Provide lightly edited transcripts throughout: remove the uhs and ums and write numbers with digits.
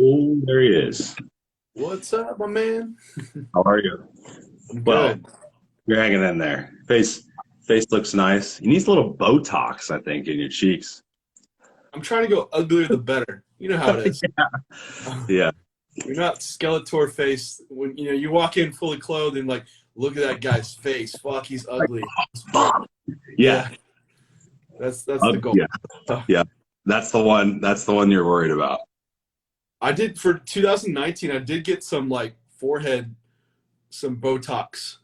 Oh, there he is. What's up, my man? How are you? I'm Well, good. you're hanging in there. Face looks nice. You need a little Botox, I think, in your cheeks. I'm trying to go uglier the better. You know how it is. Yeah. You're not Skeletor face when you walk in fully clothed and like look at that guy's face. Fuck, he's ugly. Yeah. Yeah, that's the goal. Yeah. So Yeah. That's the one. That's the one you're worried about. I did for 2019. I did get some like forehead, some Botox.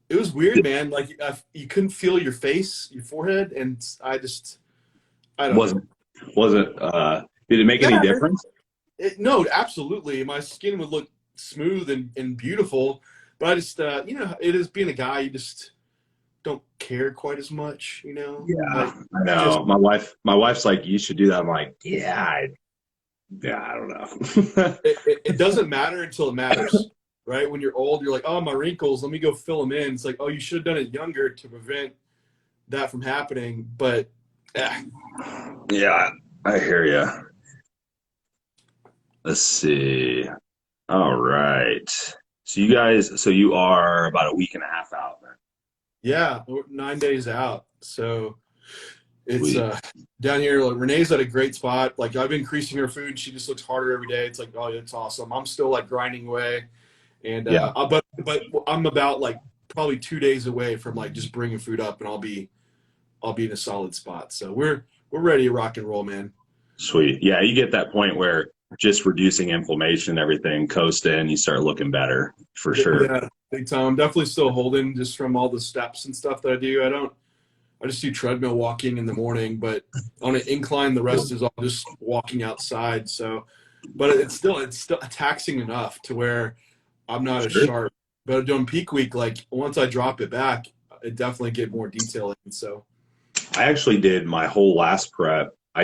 It was weird, man. Like you couldn't feel your face, your forehead, and I don't know. Wasn't wasn't did it make any Yeah, difference? no, absolutely. My skin would look smooth and beautiful, but I just, it is being a guy, you just don't care quite as much, Yeah, like I just, know. My wife's like, you should do that. I'm like, I don't know. it doesn't matter until it matters, right? When you're old, you're like, oh, my wrinkles, let me go fill them in. It's like, oh, you should have done it younger to prevent that from happening. But eh, Yeah, I hear you. Let's see. All right. So you are about a week and a half out, man. yeah, we're 9 days out. So it's Sweet. down here. Like, Renee's at a great spot. Like I've been increasing her food. She just looks harder every day. It's like, oh, it's awesome. I'm still like grinding away, and Yeah. but I'm about like probably 2 days away from like just bringing food up, and I'll be in a solid spot. So we're ready to rock and roll, man. Sweet. Yeah, you get that point where just reducing inflammation, everything, coast in, you start looking better for sure. Yeah, big time. I'm definitely still holding just from all the steps and stuff that I do. I just do treadmill walking in the morning, but on an incline, the rest is all just walking outside. So, but it's still taxing enough to where I'm not as Sure. sharp. But during peak week, like once I drop it back, it definitely get more detail in. So, I actually did my whole last prep. I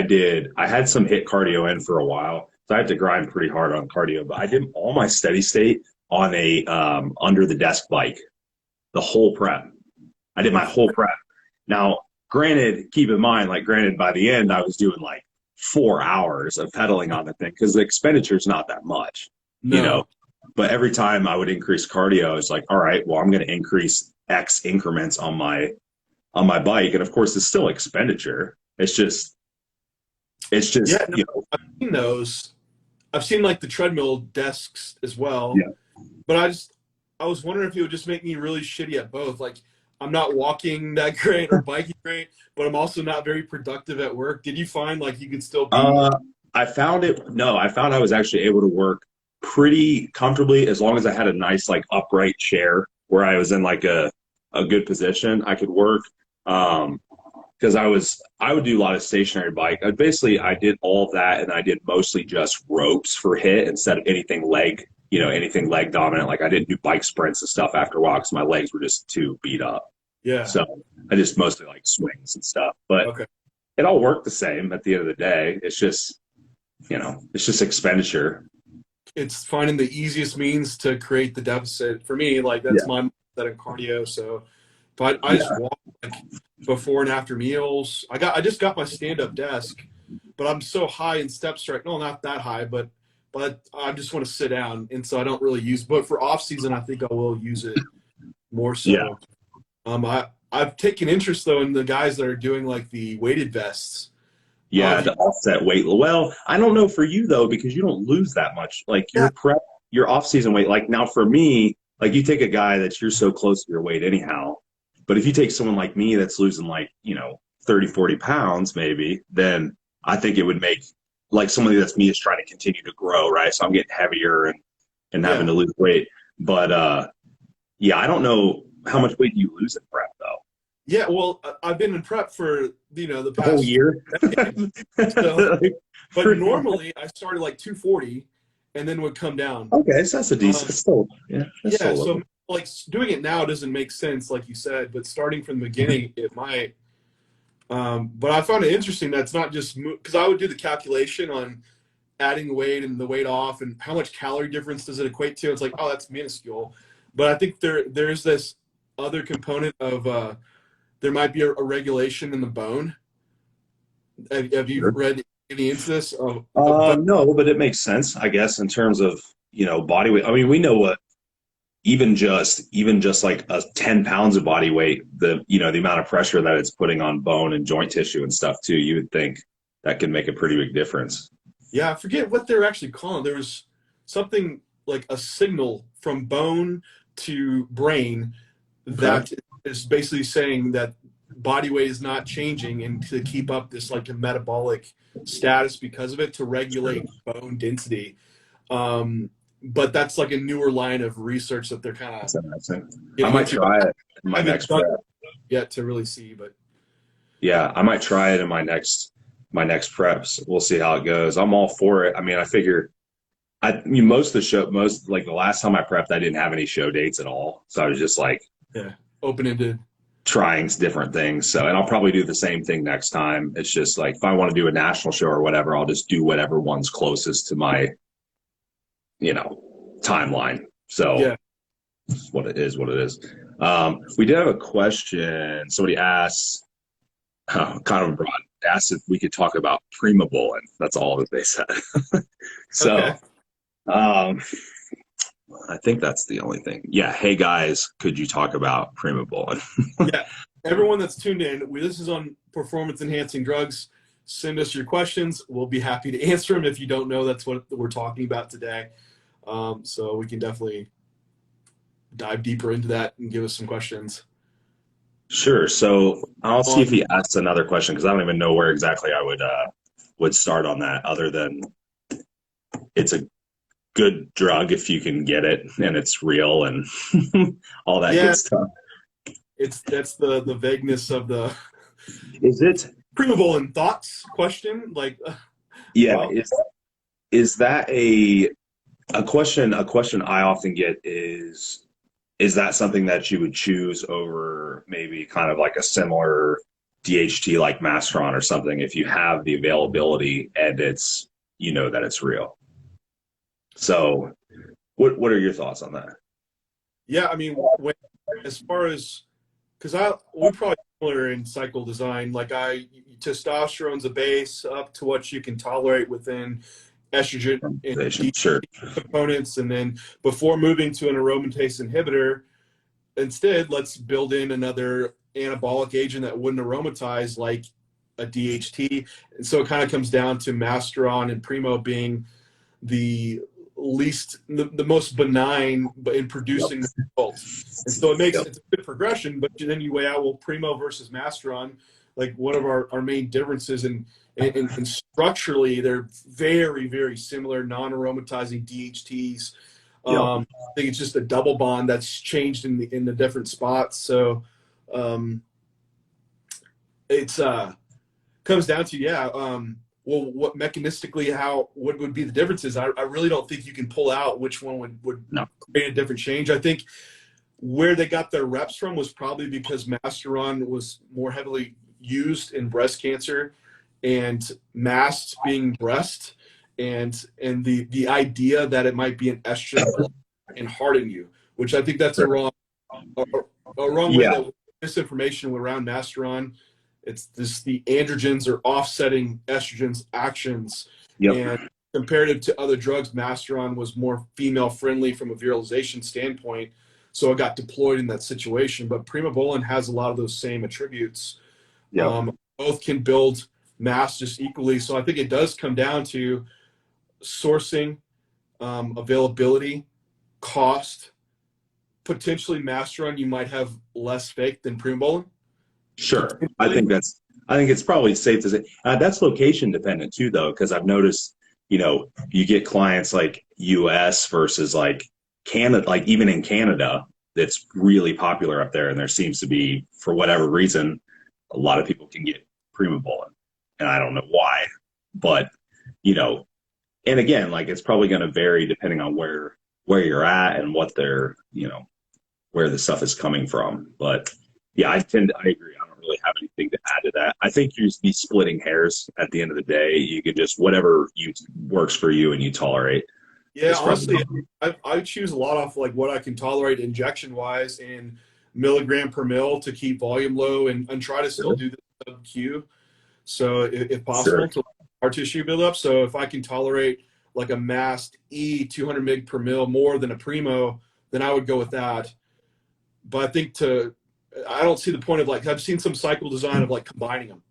had some hit cardio in for a while. So I had to grind pretty hard on cardio, but I did all my steady state on a under the desk bike, the whole prep. I did my whole prep. Now, granted, keep in mind, like, granted, by the end, I was doing like 4 hours of pedaling on the thing because the expenditure is not that much, you know. no, But every time I would increase cardio, it's like, all right, well, I'm going to increase X increments on my bike, and of course, it's still expenditure. It's yeah, just, no, I've seen those. I've seen like the treadmill desks as well. yeah. But I was wondering if it would just make me really shitty at both. Like I'm not walking that great or biking great, but I'm also not very productive at work. Did you find like you could still be? Uh, I found it. No, I found I was actually able to work pretty comfortably as long as I had a nice like upright chair where I was in like a good position. I could work. Because I would do a lot of stationary bike. I did all of that, and I did mostly just ropes for hit instead of anything leg, anything leg dominant. Like I didn't do bike sprints and stuff after a while because my legs were just too beat up. Yeah. So I just mostly like swings and stuff. But Okay. it all worked the same at the end of the day. It's just expenditure. It's finding the easiest means to create the deficit. For me, like that's Yeah. my mindset in cardio. So, but I just Yeah. walk like before and after meals. I just got my stand up desk, but I'm so high in steps right. No, not that high, but I just want to sit down, and so I don't really use. But for off season, I think I will use it more Yeah. so. I've taken interest though in the guys that are doing like the weighted vests. Yeah, Have you? the offset weight. Well, I don't know for you though, because you don't lose that much. Like Yeah, your off-season weight. Like now for me, like you take a guy that you're so close to your weight anyhow. But if you take someone like me that's losing like, 30, 40 pounds maybe, then I think it would make like somebody that's me is trying to continue to grow, right? So I'm getting heavier and having yeah, to lose weight. But yeah, I don't know how much weight do you lose in prep though. yeah. Well, I've been in prep for the The whole past year. decade. So, but normally I started like 240, and then would come down. Okay, so that's a decent. Um, It's still, yeah, that's still yeah, a so little. like doing it now doesn't make sense, like you said, but starting from the beginning, it might. But I found it interesting that's not just because I would do the calculation on adding weight and the weight off and how much calorie difference does it equate to. It's like, oh, that's minuscule. But I think there's this other component of there might be a regulation in the bone. Have you Sure. read? getting into this? But No, but it makes sense, I guess, in terms of, body weight. I mean, we know what even just like 10 pounds of body weight, the amount of pressure that it's putting on bone and joint tissue and stuff too, you would think that could make a pretty big difference. yeah, I forget what they're actually calling. There was something like a signal from bone to brain Okay. that is basically saying that body weight is not changing, and to keep up this like a metabolic status because of it to regulate bone density. But that's like a newer line of research that they're kind of That's interesting. I getting might into. try it in I my haven't next done prep. it yet to really see, but Yeah, I might try it in my next preps. We'll see how it goes. I'm all for it. I mean, I figure most of the show, most like the last time I prepped, I didn't have any show dates at all. So I was just like yeah, open-ended. trying different things. So, and I'll probably do the same thing next time. It's just like if I want to do a national show or whatever, I'll just do whatever one's closest to my, timeline. So Yeah. what it is, what it is. We did have a question. Somebody asked, kind of broad, asked if we could talk about Primobolan. That's all that they said. So, Okay. um, I think that's the only thing. Yeah. Hey guys, could you talk about Primobolan? Yeah. Everyone that's tuned in, this is on performance enhancing drugs. Send us your questions. We'll be happy to answer them. If you don't know, that's what we're talking about today. So we can definitely dive deeper into that and give us some questions. Sure. So I'll see if he asks another question because I don't even know where exactly I would start on that other than it's a good drug if you can get it and it's real and all that Yeah, good stuff. that's the vagueness of the Is it? Primobolan thoughts question. Like, Yeah. well, Is that a question? A question I often get is that something that you would choose over maybe kind of like a similar DHT like Mastron or something if you have the availability and it's that it's real? So what are your thoughts on that? yeah, I mean, as far as because we're probably similar in cycle design. Like testosterone's a base up to what you can tolerate within estrogen and Sure. components, and then before moving to an aromatase inhibitor, instead let's build in another anabolic agent that wouldn't aromatize like a DHT. And so it kind of comes down to Mastron and Primo being the the most benign but in producing the results. And so Yep. it's a good progression, but then you weigh out, well, Primo versus Mastron, like one of our main differences and structurally they're very, very similar, non-aromatizing DHTs. Yep. I think it's just a double bond that's changed in the different spots. So it's comes down to well, what mechanistically, what would be the differences? I really don't think you can pull out which one would No. create a different change. I think where they got their reps from was probably because Mastron was more heavily used in breast cancer and mast being breast, and the idea that it might be an estrogen block and harden you, which I think that's a wrong way Yeah. that misinformation around Mastron. It's this the androgens are offsetting estrogen's actions, Yep. and comparative to other drugs, Mastron was more female friendly from a virilization standpoint, so it got deployed in that situation. But Primobolan has a lot of those same attributes. Yep. Both can build mass just equally, so I think it does come down to sourcing, availability, cost. Potentially, Mastron you might have less fake than Primobolan. Sure. I think it's probably safe to say that's location dependent too, though, because I've noticed, you get clients like US versus like Canada, like even in Canada, that's really popular up there. And there seems to be, for whatever reason, a lot of people can get Primobolan. And I don't know why, but, and again, like it's probably going to vary depending on where you're at and what they're, where the stuff is coming from. But yeah, I agree. I don't really have anything to add to that. I think you just be splitting hairs at the end of the day. You could just whatever works for you and you tolerate. Yeah, It's probably honestly, I choose a lot off like what I can tolerate injection wise and milligram per mil to keep volume low and try to still do the sub Q. So if possible, sure. to scar tissue buildup. So if I can tolerate like a Mast E 200 mg per mil more than a Primo, then I would go with that. But I think I don't see the point of, like, I've seen some cycle design of like combining them.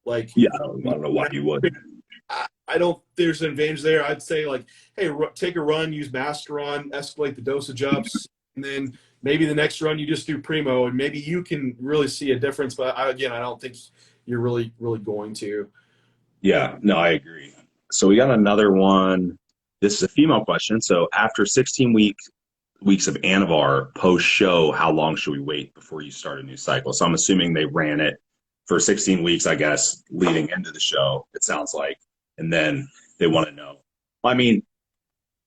Like, Yeah, I don't know why you would. I don't, there's an advantage there. I'd say, like, hey, take a run, use Mastron, escalate the dosage ups, and then maybe the next run you just do Primo, and maybe you can really see a difference. But again, I don't think you're really going to. Yeah, no, I agree. So we got another one. This is a female question. So after 16 weeks of Anavar post show, how long should we wait before you start a new cycle? So I'm assuming they ran it for 16 weeks, I guess, leading into the show, it sounds like. And then they want to know. I mean,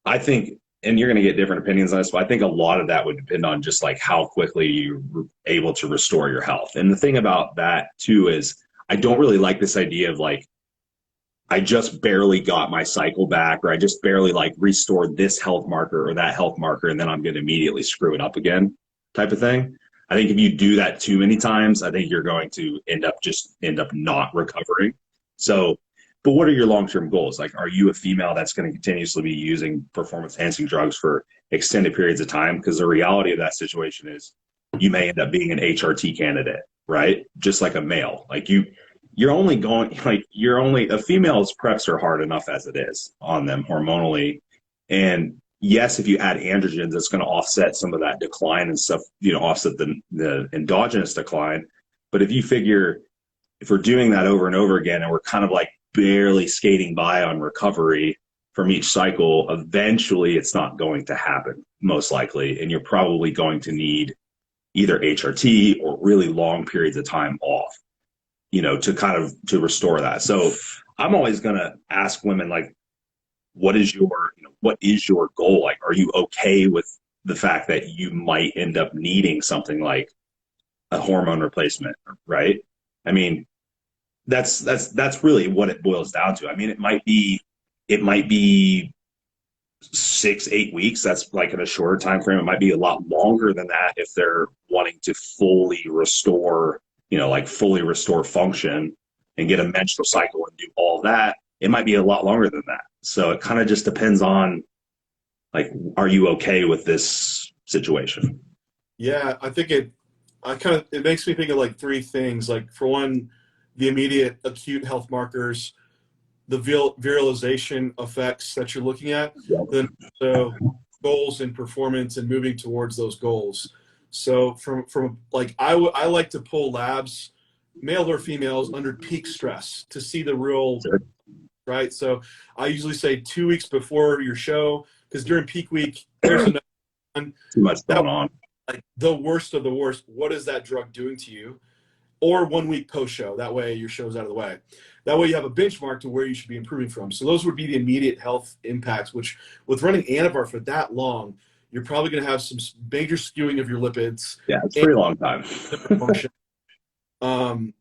I think, and you're going to get different opinions on this, but I think a lot of that would depend on just like how quickly you're able to restore your health. And the thing about that too is I don't really like this idea of like, I just barely got my cycle back, or I just barely like restored this health marker or that health marker, and then I'm going to immediately screw it up again type of thing. I think if you do that too many times, I think you're going to end up not recovering. So, but what are your long-term goals? Like, are you a female that's going to continuously be using performance-enhancing drugs for extended periods of time? Because the reality of that situation is you may end up being an HRT candidate, right? Just like a male. Like you're only going, like, a female's preps are hard enough as it is on them hormonally. And yes, if you add androgens, it's going to offset some of that decline and stuff, offset the endogenous decline. But if you figure, if we're doing that over and over again, and we're kind of like barely skating by on recovery from each cycle, eventually it's not going to happen, most likely. And you're probably going to need either HRT or really long periods of time off, to restore that. So I'm always going to ask women, like, what is your goal? Like, are you okay with the fact that you might end up needing something like a hormone replacement, right? I mean, that's really what it boils down to. I mean, it might be 6-8 weeks. That's like in a shorter time frame. It might be a lot longer than that if they're wanting to fully restore, fully restore function and get a menstrual cycle and do all that. It might be a lot longer than that. So it kind of just depends on, like, are you okay with this situation? Yeah, I think it makes me think of like three things. Like, for one, the immediate acute health markers, the virilization effects that you're looking at, then so goals and performance and moving towards those goals. So from like, I like to pull labs, male or females, under peak stress to see the real, right? So I usually say 2 weeks before your show, because during peak week, there's another one. Too much going on. Like, the worst of the worst, what is that drug doing to you? Or 1 week post-show. That way your show's out of the way. That way you have a benchmark to where you should be improving from. So those would be the immediate health impacts, which with running Anavar for that long, you're probably going to have some major skewing of your lipids. Yeah, it's a pretty long time. And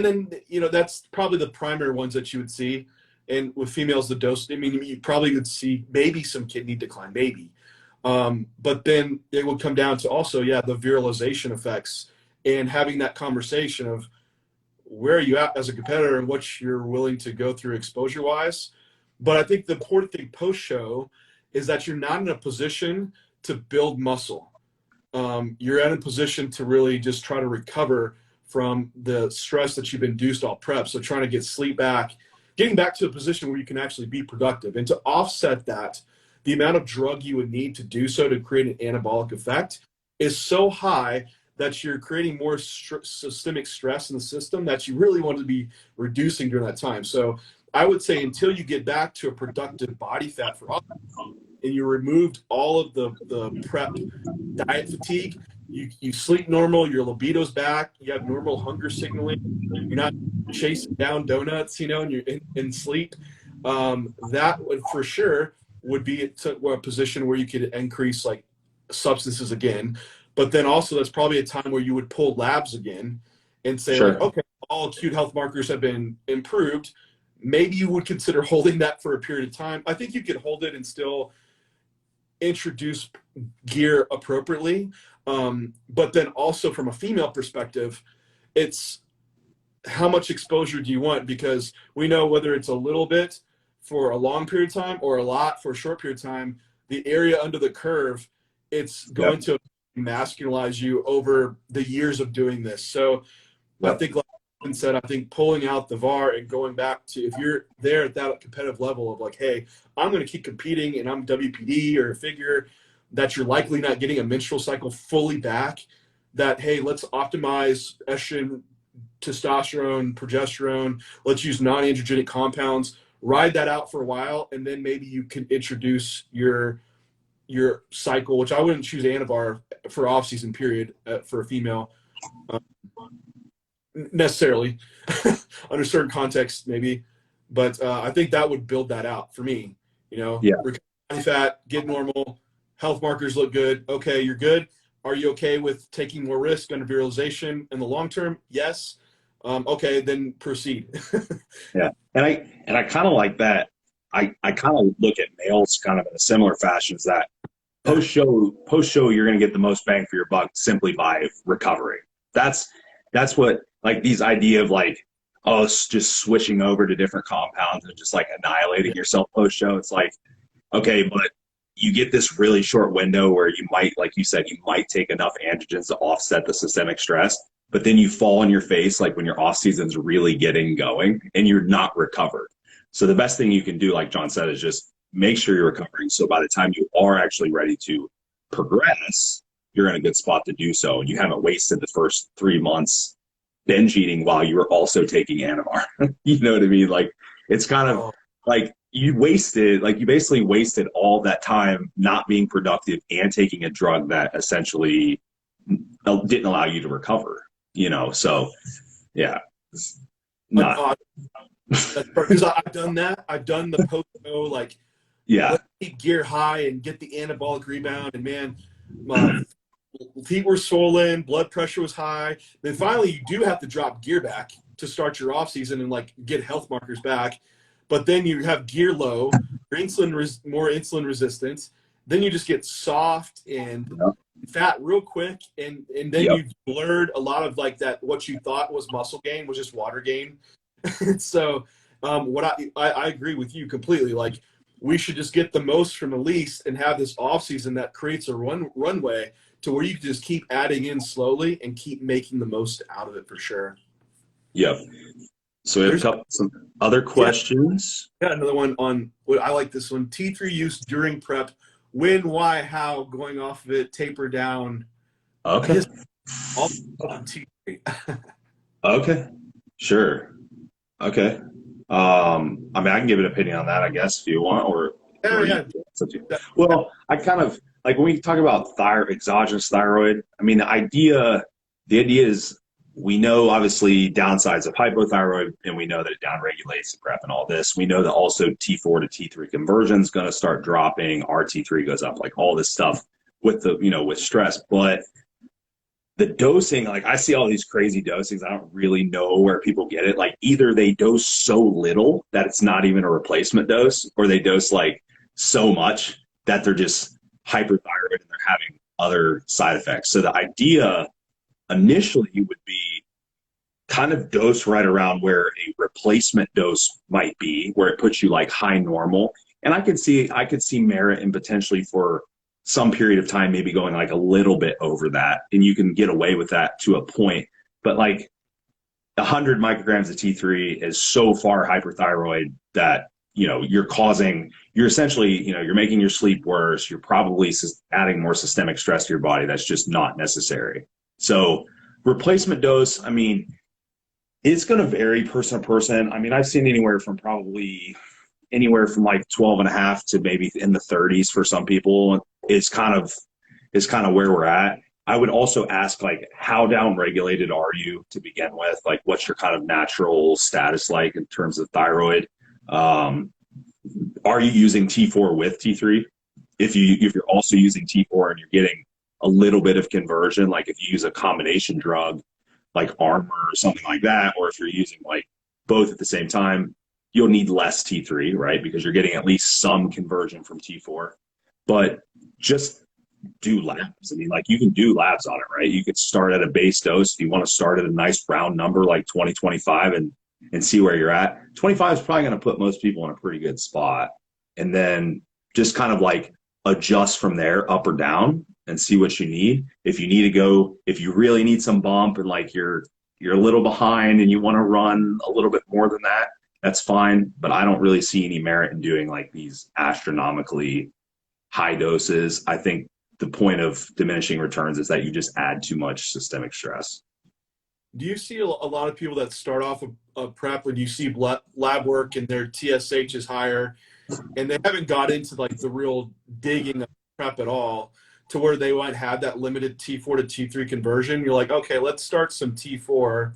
then, that's probably the primary ones that you would see. And with females, the dose, I mean, you probably would see maybe some kidney decline, maybe. But then it would come down to also, the virilization effects, and having that conversation of where are you at as a competitor and what you're willing to go through exposure-wise. But I think the important thing post-show is that you're not in a position to build muscle. You're in a position to really just try to recover from the stress that you've induced all prep. So trying to get sleep back, getting back to a position where you can actually be productive. And to offset that, the amount of drug you would need to do so to create an anabolic effect is so high that you're creating more systemic stress in the system that you really want to be reducing during that time. So I would say until you get back to a productive body fat for all, and you removed all of the prep diet fatigue, you sleep normal, your libido's back, you have normal hunger signaling, you're not chasing down donuts, and you're in sleep, that would for sure would be a position where you could increase like substances again. But then also that's probably a time where you would pull labs again and say, Sure. like, okay, all acute health markers have been improved. Maybe you would consider holding that for a period of time. I think you could hold it and still introduce gear appropriately. But then also from a female perspective, it's how much exposure do you want? Because we know whether it's a little bit for a long period of time or a lot for a short period of time, the area under the curve, it's going Yep. to masculinize you over the years of doing this. So I Yep. think, like I said, I think pulling out the VAR and going back to, if you're there at that competitive level of like, hey, I'm going to keep competing and I'm WPD or a figure that you're likely not getting a menstrual cycle fully back, that, hey, let's optimize estrogen, testosterone, progesterone, let's use non-androgenic compounds, ride that out for a while, and then maybe you can introduce your cycle, which I wouldn't choose Anavar for off-season period for a female necessarily under certain contexts maybe, but I think that would build that out for me. Yeah. Recover body fat, get normal, health markers look good. Okay, you're good. Are you okay with taking more risk under virilization in the long term? Yes. Okay, then proceed. Yeah. And I kind of like that. I kind of look at males kind of in a similar fashion, is that post show you're going to get the most bang for your buck simply by recovering. That's what, like, these idea of like, oh, just switching over to different compounds and just like annihilating yourself post show. It's like, okay, but you get this really short window where you might, like you said, you might take enough androgens to offset the systemic stress, but then you fall on your face like when your off season's really getting going and you're not recovered. So the best thing you can do, like John said, is just make sure you're recovering. So by the time you are actually ready to progress, you're in a good spot to do so. And you haven't wasted the first 3 months binge eating while you were also taking Anavar. You know what I mean? Like, it's kind of like you basically wasted all that time not being productive and taking a drug that essentially didn't allow you to recover, So yeah, not. Because I've done that. I've done the post-show, like, Yeah. let's keep gear high and get the anabolic rebound. And man, my feet were swollen, blood pressure was high. Then finally, you do have to drop gear back to start your off season and like get health markers back. But then you have gear low, your more insulin resistance. Then you just get soft and fat real quick, and then you blurred a lot of like that. What you thought was muscle gain was just water gain. So, what I agree with you completely. Like, we should just get the most from the least and have this off season that creates a runway to where you can just keep adding in slowly and keep making the most out of it for sure. Yep. So we have some other questions. Yeah, another one on what I like this one. T3 use during prep. When, why, how, going off of it, taper down. Okay. All on T3. Okay. Sure. Okay. I mean, I can give an opinion on that, I guess, if you want, or Yeah. Well, I kind of like when we talk about exogenous thyroid. I mean, the idea is, we know obviously downsides of hypothyroid, and we know that it downregulates the prep and all this. We know that also T4 to T3 conversion is going to start dropping. T3 goes up, like all this stuff with with stress. But the dosing, like, I see all these crazy dosings. I don't really know where people get it. Like, either they dose so little that it's not even a replacement dose, or they dose like so much that they're just hyperthyroid and they're having other side effects. So the idea initially would be kind of dose right around where a replacement dose might be, where it puts you like high normal. And I could see merit in potentially for some period of time, maybe going like a little bit over that, and you can get away with that to a point. But like 100 micrograms of T3 is so far hyperthyroid that, you're essentially, you're making your sleep worse. You're probably adding more systemic stress to your body. That's just not necessary. So replacement dose, I mean, it's going to vary person to person. I mean, I've seen anywhere from like 12 and a half to maybe in the 30s for some people is kind of where we're at. I would also ask, like, how downregulated are you to begin with? Like, what's your kind of natural status like in terms of thyroid? Are you using T4 with T3? If you're also using T4 and you're getting a little bit of conversion, like if you use a combination drug like Armor or something like that, or if you're using like both at the same time, you'll need less T3, right? Because you're getting at least some conversion from T4. But just do labs. I mean, like you can do labs on it, right? You could start at a base dose if you want to start at a nice round number like 20, 25 and see where you're at. 25 is probably going to put most people in a pretty good spot. And then just kind of like adjust from there up or down and see what you need. If you need to go, if you really need some bump and like you're a little behind and you want to run a little bit more than that, that's fine. But I don't really see any merit in doing like these astronomically high doses. I think the point of diminishing returns is that you just add too much systemic stress. Do you see a lot of people that start off a prep when you see lab work and their TSH is higher and they haven't got into like the real digging of prep at all to where they might have that limited T4 to T3 conversion? You're like, okay, let's start some T4,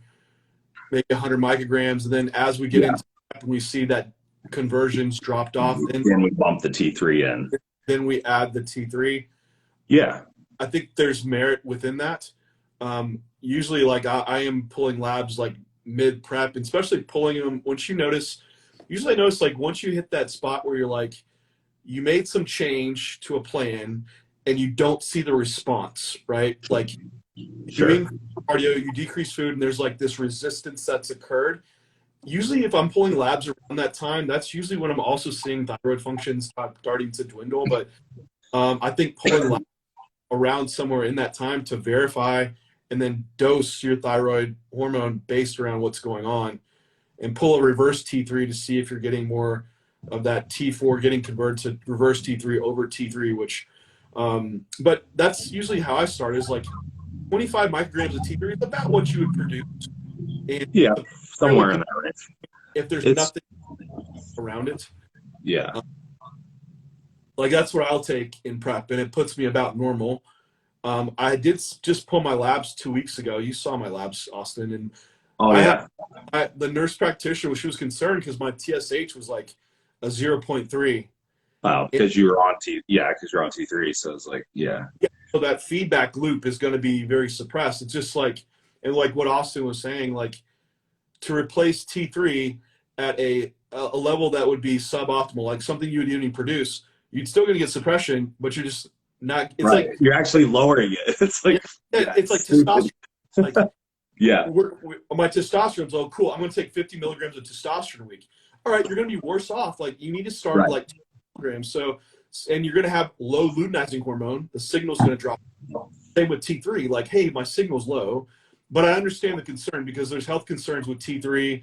maybe 100 micrograms. And then as we get into prep and we see that conversions dropped off, then we bump the T3 in. Then we add the T3. Yeah. I think there's merit within that. Usually, like I am pulling labs like mid prep, and especially pulling them once you notice. Usually, I notice like once you hit that spot where you're like, you made some change to a plan, and you don't see the response, right? Like doing cardio, you decrease food, and there's like this resistance that's occurred. Usually, if I'm pulling labs around that time, that's usually when I'm also seeing thyroid functions starting to dwindle. But I think pulling labs around somewhere in that time to verify and then dose your thyroid hormone based around what's going on, and pull a reverse T3 to see if you're getting more of that T4 getting converted to reverse T3 over T3, which, but that's usually how I start is like 25 micrograms of T3 is about what you would produce. And yeah, somewhere in that range. If there's nothing around it. Yeah. Like that's what I'll take in prep, and it puts me about normal. I did just pull my labs 2 weeks ago. You saw my labs, Austin, and the nurse practitioner, she was concerned because my TSH was like a 0.3. Wow, because you were on because you're on T3, so it's like So that feedback loop is going to be very suppressed. It's just like, and like what Austin was saying, like to replace T3 at a level that would be suboptimal, like something you would even produce, you'd still going to get suppression, but you're just not. It's like you're actually lowering it. It's like it's like testosterone. Like my testosterone's low. Cool. I'm going to take 50 milligrams of testosterone a week. All right, you're going to be worse off. Like you need to start at like 2 milligrams. So, and you're going to have low luteinizing hormone. The signal's going to drop. Same with T3. Like, hey, my signal's low. But I understand the concern because there's health concerns with T3,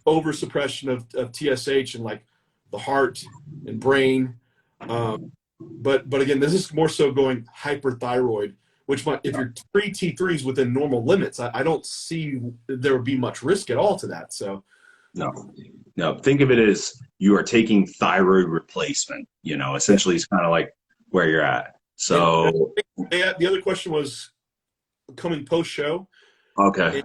over suppression of TSH and like the heart and brain. But again, this is more so going hyperthyroid, which might, if you're pre-T3s within normal limits, I don't see there would be much risk at all to that. So no. Think of it as you are taking thyroid replacement. Essentially, it's kind of like where you're at. So the other question was coming post show. Okay.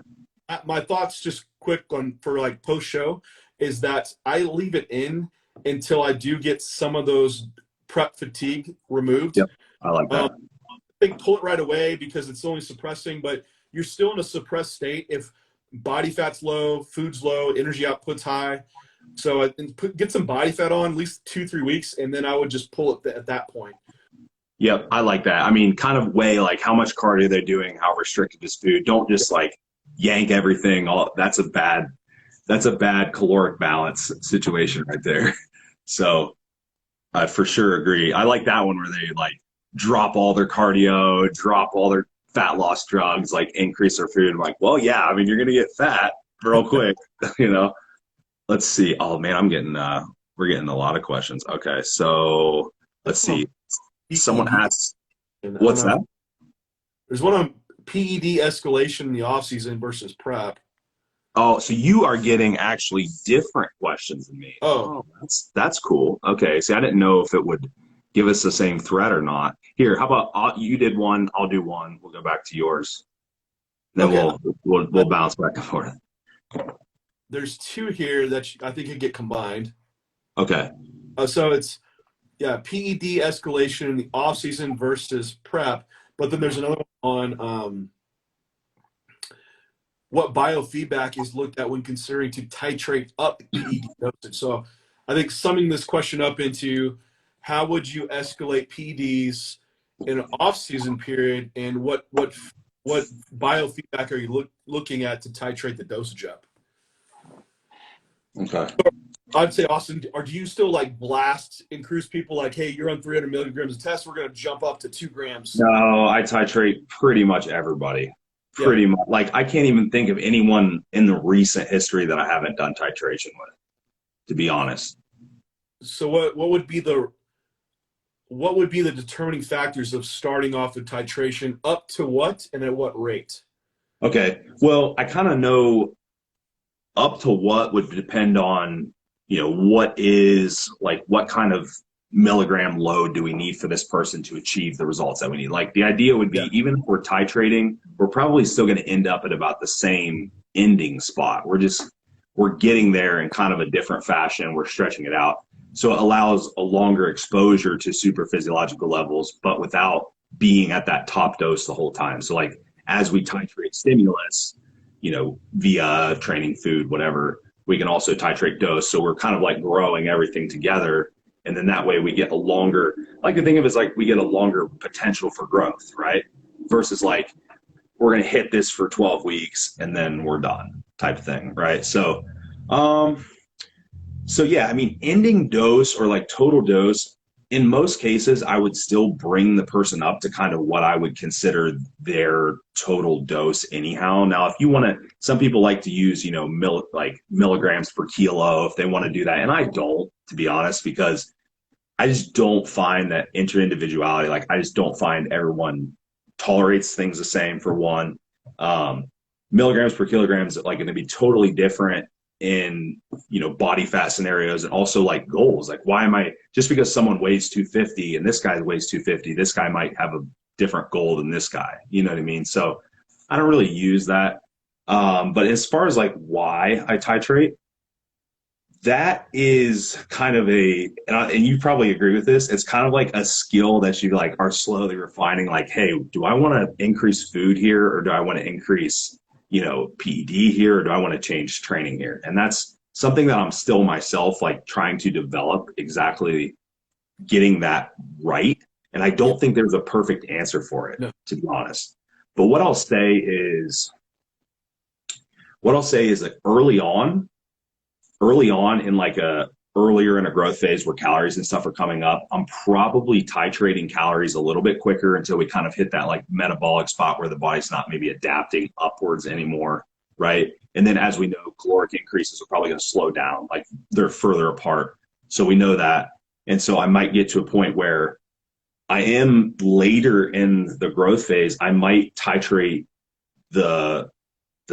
And my thoughts, just quick for like post show, is that I leave it in until I do get some of those prep fatigue removed. Yep, I like that. I think pull it right away because it's only suppressing, but you're still in a suppressed state if body fat's low, food's low, energy output's high. So get some body fat on at least 2-3 weeks, and then I would just pull it at that point. Yep, I like that. I mean, kind of weigh like how much cardio they're doing, how restricted is food. Don't just like yank everything. That's a bad caloric balance situation right there. So I for sure agree. I like that one where they like drop all their cardio, drop all their fat loss drugs, like increase their food. I'm like, well, yeah, I mean, you're gonna get fat real quick, Let's see. Oh man, we're getting a lot of questions. Okay, so let's see. Someone asks, what's that? There's one on PED escalation in the off season versus prep. Oh, so you are getting actually different questions than me. Oh, that's cool. Okay, see, I didn't know if it would give us the same thread or not. Here, how about you did one, I'll do one. We'll go back to yours. Then we'll bounce back and forth. There's two here that I think could get combined. Okay. So it's PED escalation in the off season versus prep, but then there's another one on what biofeedback is looked at when considering to titrate up PED dosage. So I think summing this question up into how would you escalate PEDs in an off-season period, and what biofeedback are you looking at to titrate the dosage up? Okay. I'd say, Austin, or do you still like blast and cruise people like, hey, you're on 300 milligrams of test, we're going to jump up to 2 grams? No, I titrate pretty much everybody. Pretty much. Like, I can't even think of anyone in the recent history that I haven't done titration with, to be honest. So what would be the determining factors of starting off with titration, up to what and at what rate? Okay. Well, I kind of know up to what would depend on, what is like, what kind of milligram load do we need for this person to achieve the results that we need? Like, the idea would be, even if we're titrating, we're probably still going to end up at about the same ending spot. We're getting there in kind of a different fashion. We're stretching it out. So it allows a longer exposure to super physiological levels, but without being at that top dose the whole time. So like, as we titrate stimulus, via training, food, whatever, we can also titrate dose. So we're kind of like growing everything together. And then that way we get a longer, like, the thing of it is like, we get a longer potential for growth, right? Versus like, we're going to hit this for 12 weeks and then we're done type of thing, right? So, yeah, I mean, ending dose or like total dose, in most cases, I would still bring the person up to kind of what I would consider their total dose anyhow. Now, if you want to, some people like to use, milligrams per kilo if they want to do that. And I don't, to be honest, because I just don't find that inter-individuality, like, I just don't find everyone tolerates things the same, for one. Milligrams per kilogram is like going to be totally different in, body fat scenarios, and also like goals. Like, why am I, just because someone weighs 250 and this guy weighs 250, this guy might have a different goal than this guy, you know what I mean? So I don't really use that. But as far as like why I titrate, that is kind of and you probably agree with this, it's kind of like a skill that you like are slowly refining. Like, hey, do I want to increase food here, or do I want to increase, PED here, or do I want to change training here? And that's something that I'm still myself like trying to develop, exactly getting that right. And I don't think there's a perfect answer for it, to be honest. But what I'll say is that early on in like earlier in a growth phase where calories and stuff are coming up, I'm probably titrating calories a little bit quicker until we kind of hit that like metabolic spot where the body's not maybe adapting upwards anymore, right? And then, as we know, caloric increases are probably going to slow down, like they're further apart. So we know that. And so I might get to a point where I am later in the growth phase, I might titrate the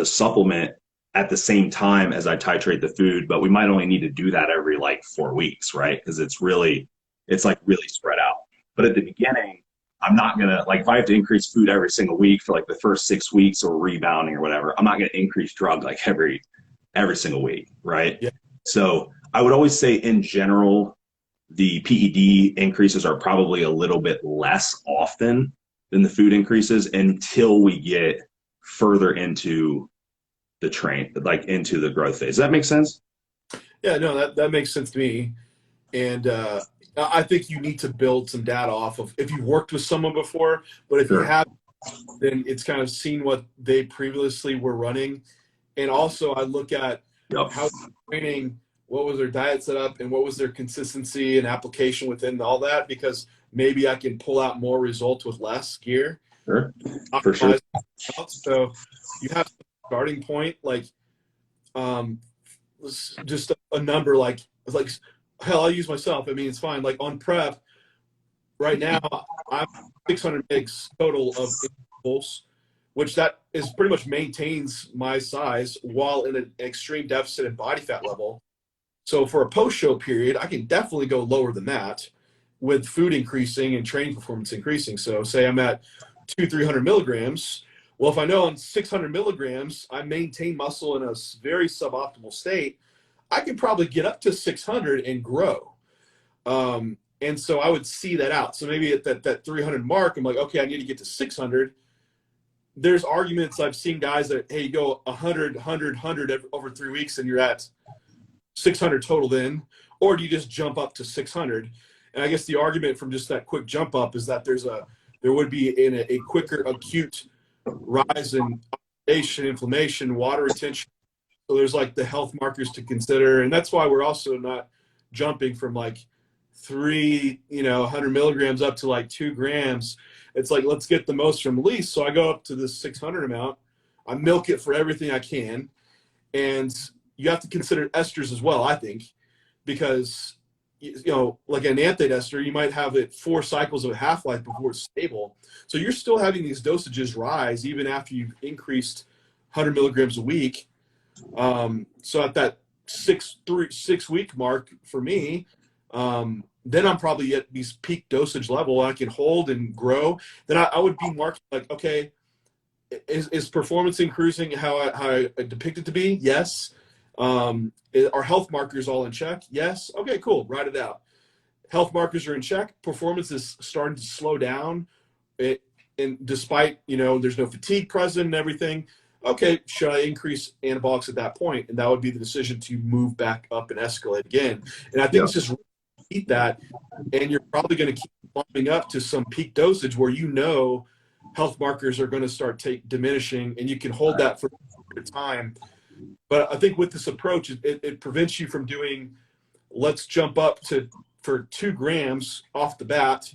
supplement at the same time as I titrate the food, but we might only need to do that every like 4 weeks, right? Because it's like really spread out. But at the beginning, I'm not gonna, like, if I have to increase food every single week for like the first 6 weeks or rebounding or whatever, I'm not gonna increase drug like every single week, right? Yeah. So I would always say, in general, the PED increases are probably a little bit less often than the food increases until we get further into into the growth phase. Does that make sense? Yeah, no, that makes sense to me. And I think you need to build some data off of, if you've worked with someone before, but if you have, then it's kind of seen what they previously were running. And also I look at how training, what was their diet set up, and what was their consistency and application within all that, because maybe I can pull out more results with less gear. Sure. For sure. So you have a starting point, like just a number, like hell, I'll use myself. I mean, it's fine. Like on prep right now, I'm 600 mgs total of impulse, which that is pretty much maintains my size while in an extreme deficit in body fat level. So for a post-show period, I can definitely go lower than that with food increasing and training performance increasing. So say I'm at 300 milligrams. Well, if I know on 600 milligrams, I maintain muscle in a very suboptimal state, I can probably get up to 600 and grow. And so I would see that out. So maybe at that 300 mark, I'm like, okay, I need to get to 600. There's arguments I've seen guys that, hey, you go 100 over 3 weeks and you're at 600 total then, or do you just jump up to 600? And I guess the argument from just that quick jump up is that there's there would be in a quicker acute rise in oxidation, inflammation, water retention. So there's like the health markers to consider. And that's why we're also not jumping from like 100 milligrams up to like 2 grams. It's like, let's get the most from least. So I go up to this 600 amount. I milk it for everything I can. And you have to consider esters as well, I think, because, like an anthate ester, you might have it 4 cycles of half-life before it's stable. So you're still having these dosages rise even after you've increased 100 milligrams a week. So at that 6 week mark for me, then I'm probably at these peak dosage level. I can hold and grow. Then I would be marked like, okay, is performance increasing how I depict it to be? Yes. Are health markers all in check? Yes. Okay, cool. Write it out. Health markers are in check. Performance is starting to slow down. And despite, there's no fatigue present and everything. Okay, should I increase anabolics at that point? And that would be the decision to move back up and escalate again. And I think it's just repeat that, and you're probably going to keep bumping up to some peak dosage where health markers are going to start diminishing, and you can hold that for a time. But I think with this approach, it prevents you from doing, let's jump up for 2 grams off the bat,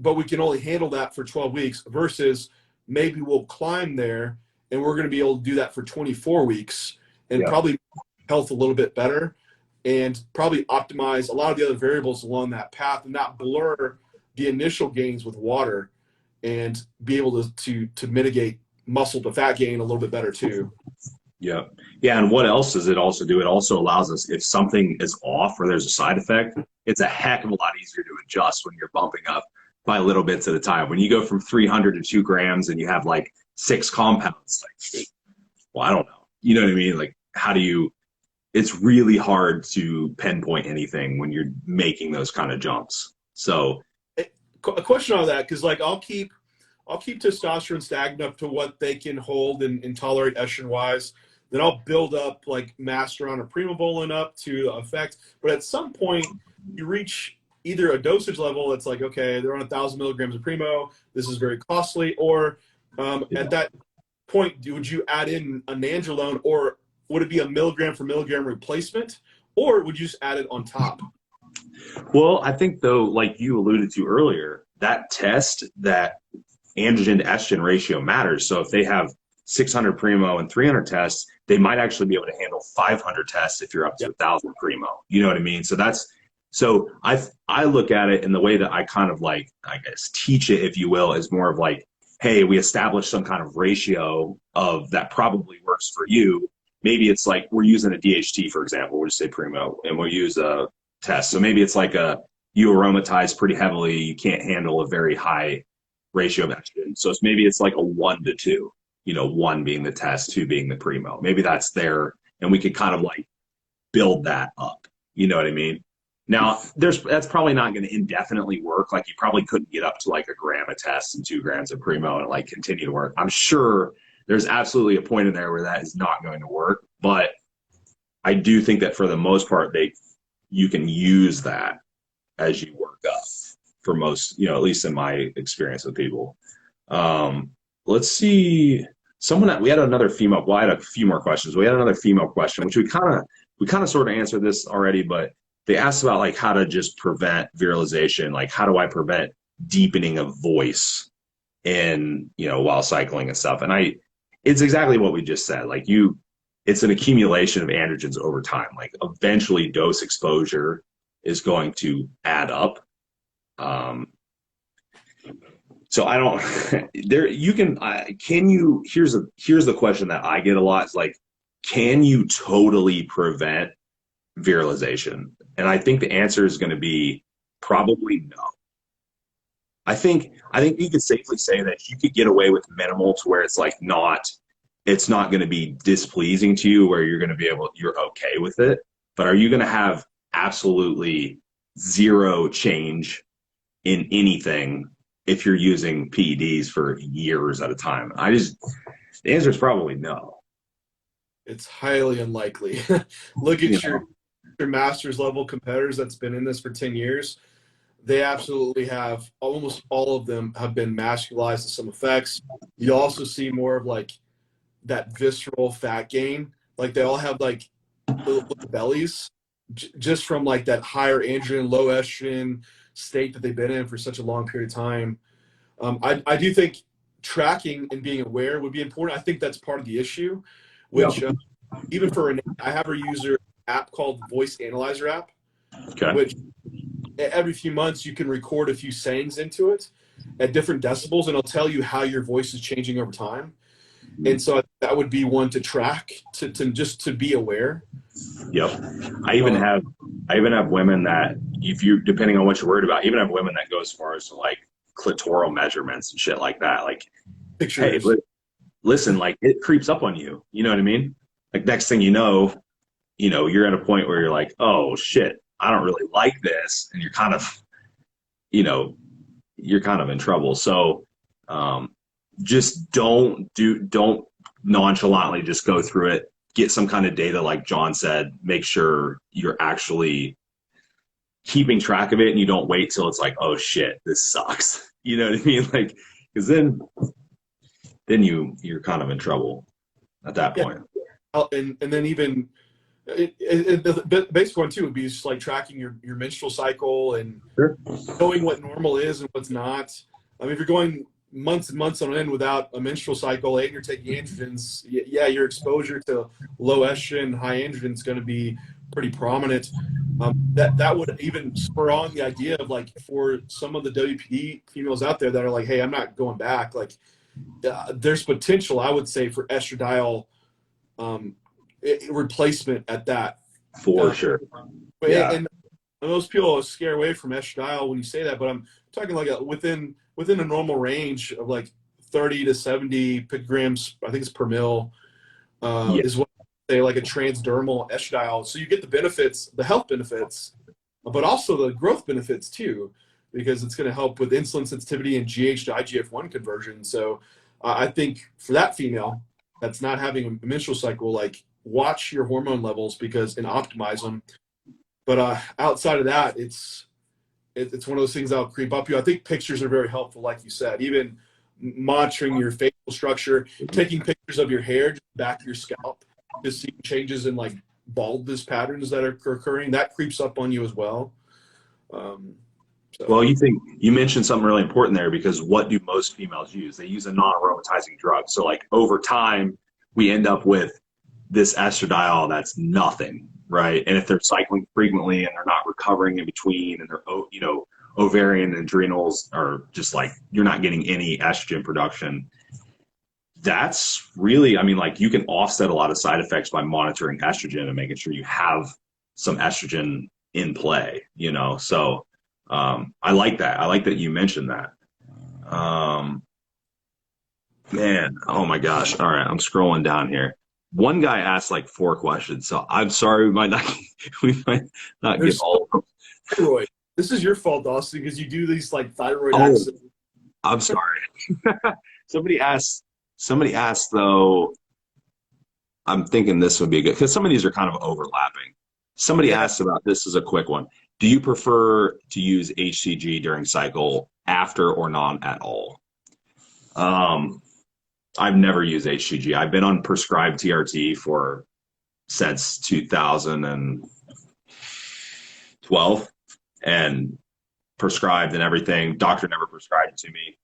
but we can only handle that for 12 weeks versus maybe we'll climb there and we're going to be able to do that for 24 weeks and probably health a little bit better and probably optimize a lot of the other variables along that path and not blur the initial gains with water and be able to mitigate muscle to fat gain a little bit better too. Yeah. Yeah. And what else does it also do? It also allows us, if something is off or there's a side effect, it's a heck of a lot easier to adjust when you're bumping up by little bits at a time. When you go from 300 to 2 grams and you have like 6 compounds, like, well, I don't know. You know what I mean? Like, it's really hard to pinpoint anything when you're making those kind of jumps. So a question on that, because like I'll keep testosterone stagnant up to what they can hold and tolerate estrogen wise. Then I'll build up like Mastron or Primobolan up to effect. But at some point you reach either a dosage level that's like, okay, they're on 1,000 milligrams of Primo. This is very costly. Or at that point, would you add in a nandrolone, or would it be a milligram for milligram replacement? Or would you just add it on top? Well, I think though, like you alluded to earlier, that test, that androgen to estrogen ratio matters. So if they have 600 Primo and 300 tests, they might actually be able to handle 500 tests if you're up to 1,000 Primo. You know what I mean? So I look at it in the way that I kind of like, I guess, teach it, if you will, is more of like, hey, we established some kind of ratio of that probably works for you. Maybe it's like we're using a DHT, for example, we'll just say Primo, and we'll use a test. So maybe it's like you aromatize pretty heavily, you can't handle a very high ratio of estrogen. So maybe it's like a 1 to 2, 1 being the test, 2 being the Primo. Maybe that's there, and we could kind of like build that up. You know what I mean? Now, that's probably not going to indefinitely work. Like you probably couldn't get up to like 1 gram of test and 2 grams of Primo and like continue to work. I'm sure there's absolutely a point in there where that is not going to work, but I do think that for the most part, you can use that as you work up for most, at least in my experience with people. Let's see. We had another female. Well, I had a few more questions. We had another female question, which we kind of sort of answered this already, but they asked about like how to just prevent virilization. Like, how do I prevent deepening of voice while cycling and stuff? And it's exactly what we just said. Like it's an accumulation of androgens over time. Like eventually dose exposure is going to add up. So I don't, here's the question that I get a lot is like, can you totally prevent virilization? And I think the answer is going to be probably no. I think you could safely say that you could get away with minimal to where it's like it's not going to be displeasing to you, where you're okay with it. But are you going to have absolutely zero change in anything if you're using PEDs for years at a time? The answer is probably no. It's highly unlikely. Look at your master's level competitors that's been in this for 10 years. they absolutely have, almost all of them have been masculized to some effects. You also see more of like that visceral fat gain. Like they all have like little bellies just from like that higher androgen, low estrogen state that they've been in for such a long period of time. I do think tracking and being aware would be important. I think that's part of the issue, Yeah. which even for Renee, I have her user app called Voice Analyzer app, Okay. which every few months you can record a few sayings into it at different decibels, and it'll tell you how your voice is changing over time. And so that would be one to track, to just to be aware. Yep. I even have women that, if you, depending on what you're worried about, even have women that go as far as to like clitoral measurements and shit like that. Like, hey, Pictures. listen, like it creeps up on you. You know what I mean? Like next thing you know, you're at a point where you're like, oh shit, I don't really like this. And you're kind of, you're kind of in trouble. So, just don't nonchalantly just go through it. Get some kind of data, like John said. Make sure you're actually keeping track of it, and you don't wait till it's like, oh shit, this sucks. You know what I mean? Like, because then you're kind of in trouble at that point. And then even the basic one too would be just like tracking your menstrual cycle and Sure. knowing what normal is and what's not. I mean, if you're going months and months on end without a menstrual cycle and you're taking androgens, yeah, your exposure to low estrogen, high androgen is going to be pretty prominent. That would even spur on the idea of like, for some of the WPD females out there that are like, hey, I'm not going back. Like, there's potential, I would say, for estradiol replacement at that. For sure. Yeah. And most people scare away from estradiol when you say that, but I'm talking like within a normal range of like 30 to 70 picograms, I think it's per mil, is what I say, like a transdermal estradiol. So you get the benefits, the health benefits, but also the growth benefits too, because it's going to help with insulin sensitivity and GH to IGF-1 conversion. So I think for that female that's not having a menstrual cycle, like watch your hormone levels and optimize them. But outside of that, it's one of those things that'll creep up you. I think pictures are very helpful, like you said, even monitoring your facial structure, taking pictures of your hair, just back of your scalp, to see changes in like baldness patterns that are occurring. That creeps up on you as well. Well, you mentioned something really important there, because what do most females use? They use a non-aromatizing drug. So like over time, we end up with this estradiol that's nothing, right? And if they're cycling frequently and they're not recovering in between, and their ovarian and adrenals are just like, you're not getting any estrogen production, that's really, I mean, like you can offset a lot of side effects by monitoring estrogen and making sure you have some estrogen in play, So I like that. I like that you mentioned that. Man, oh my gosh. All right, I'm scrolling down here. One guy asked like 4 questions, so I'm sorry we might not get all of them. Thyroid. This is your fault, Austin, because you do these like thyroid Oh, access. I'm sorry. Somebody asked though, I'm thinking this would be good, because some of these are kind of overlapping. Somebody asked about, this is a quick one. Do you prefer to use HCG during cycle, after, or none at all? I've never used HCG. I've been on prescribed TRT since 2012, and prescribed and everything. Doctor never prescribed it to me.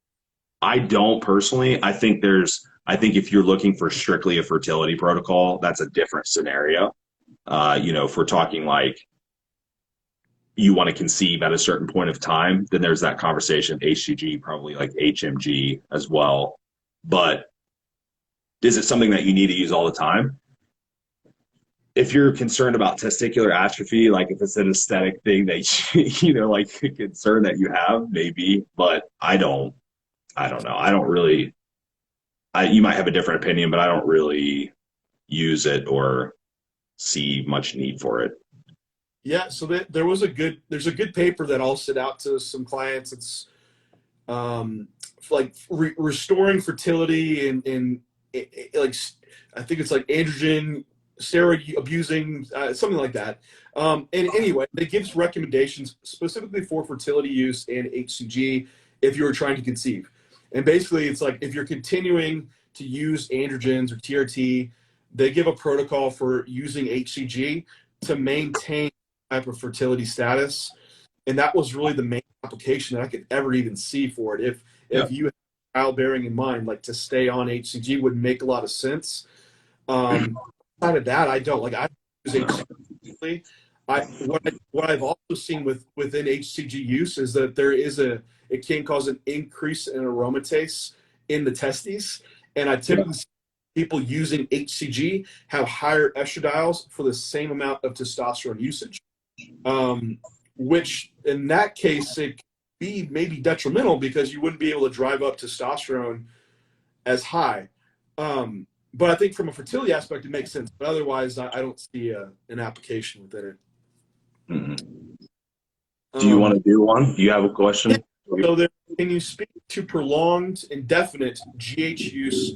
I don't personally. I think if you're looking for strictly a fertility protocol, that's a different scenario. If we're talking like you want to conceive at a certain point of time, then there's that conversation. HCG, probably like HMG as well. But is it something that you need to use all the time? If you're concerned about testicular atrophy, like if it's an aesthetic thing that like a concern that you have, maybe, but I don't know. I don't really, you might have a different opinion, but I don't really use it or see much need for it. Yeah, so there's a good paper that I'll send out to some clients. It's like restoring fertility and like, I think it's like androgen steroid abusing, something like that. And anyway, it gives recommendations specifically for fertility use and HCG if you're trying to conceive. And basically, it's like if you're continuing to use androgens or TRT, they give a protocol for using HCG to maintain type of fertility status. And that was really the main application that I could ever even see for it. If you have childbearing in mind, like to stay on HCG would make a lot of sense. Outside of that, I don't like. I use HCG. What I've also seen within HCG use is that it can cause an increase in aromatase in the testes, and I typically see people using HCG have higher estradiol for the same amount of testosterone usage, which in that case it could be maybe detrimental because you wouldn't be able to drive up testosterone as high. But I think from a fertility aspect, it makes sense. But otherwise, I don't see an application within it. Mm-hmm. Do you want to do one? Do you have a question? So can you speak to prolonged, indefinite GH use?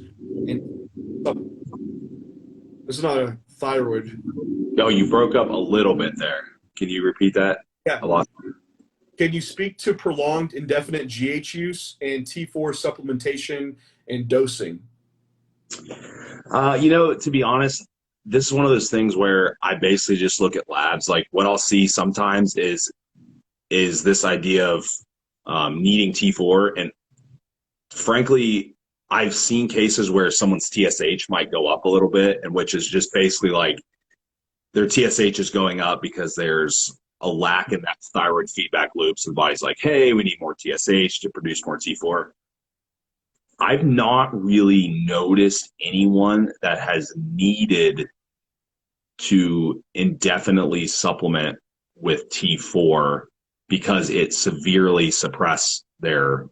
This is not a thyroid. No, you broke up a little bit there. Can you repeat that? Yeah. A lot. Can you speak to prolonged, indefinite GH use and T4 supplementation and dosing? To be honest, this is one of those things where I basically just look at labs. Like what I'll see sometimes is this idea of needing T4. And frankly, I've seen cases where someone's TSH might go up a little bit, and which is just basically like their TSH is going up because there's a lack in that thyroid feedback loop. So the body's like, hey, we need more TSH to produce more T4. I've not really noticed anyone that has needed to indefinitely supplement with T4 because it severely suppressed their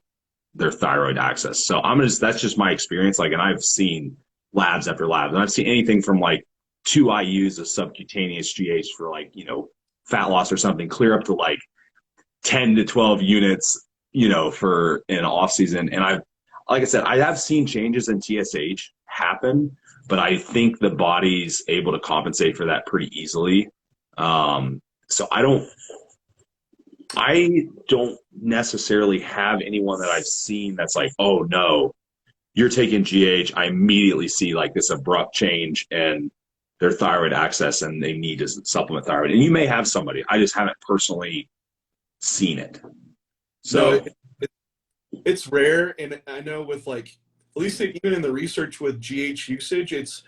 thyroid access. So that's just my experience. Like, and I've seen labs after labs, and I've seen anything from like 2 IUs of subcutaneous GH for like, fat loss or something, clear up to like 10 to 12 units, for an off season. And like I said, I have seen changes in TSH happen, but I think the body's able to compensate for that pretty easily. So I don't necessarily have anyone that I've seen that's like, oh no, you're taking GH. I immediately see like this abrupt change in their thyroid access and they need to supplement thyroid. And you may have somebody, I just haven't personally seen it. So it's rare, and I know with like, at least even in the research with GH usage, it's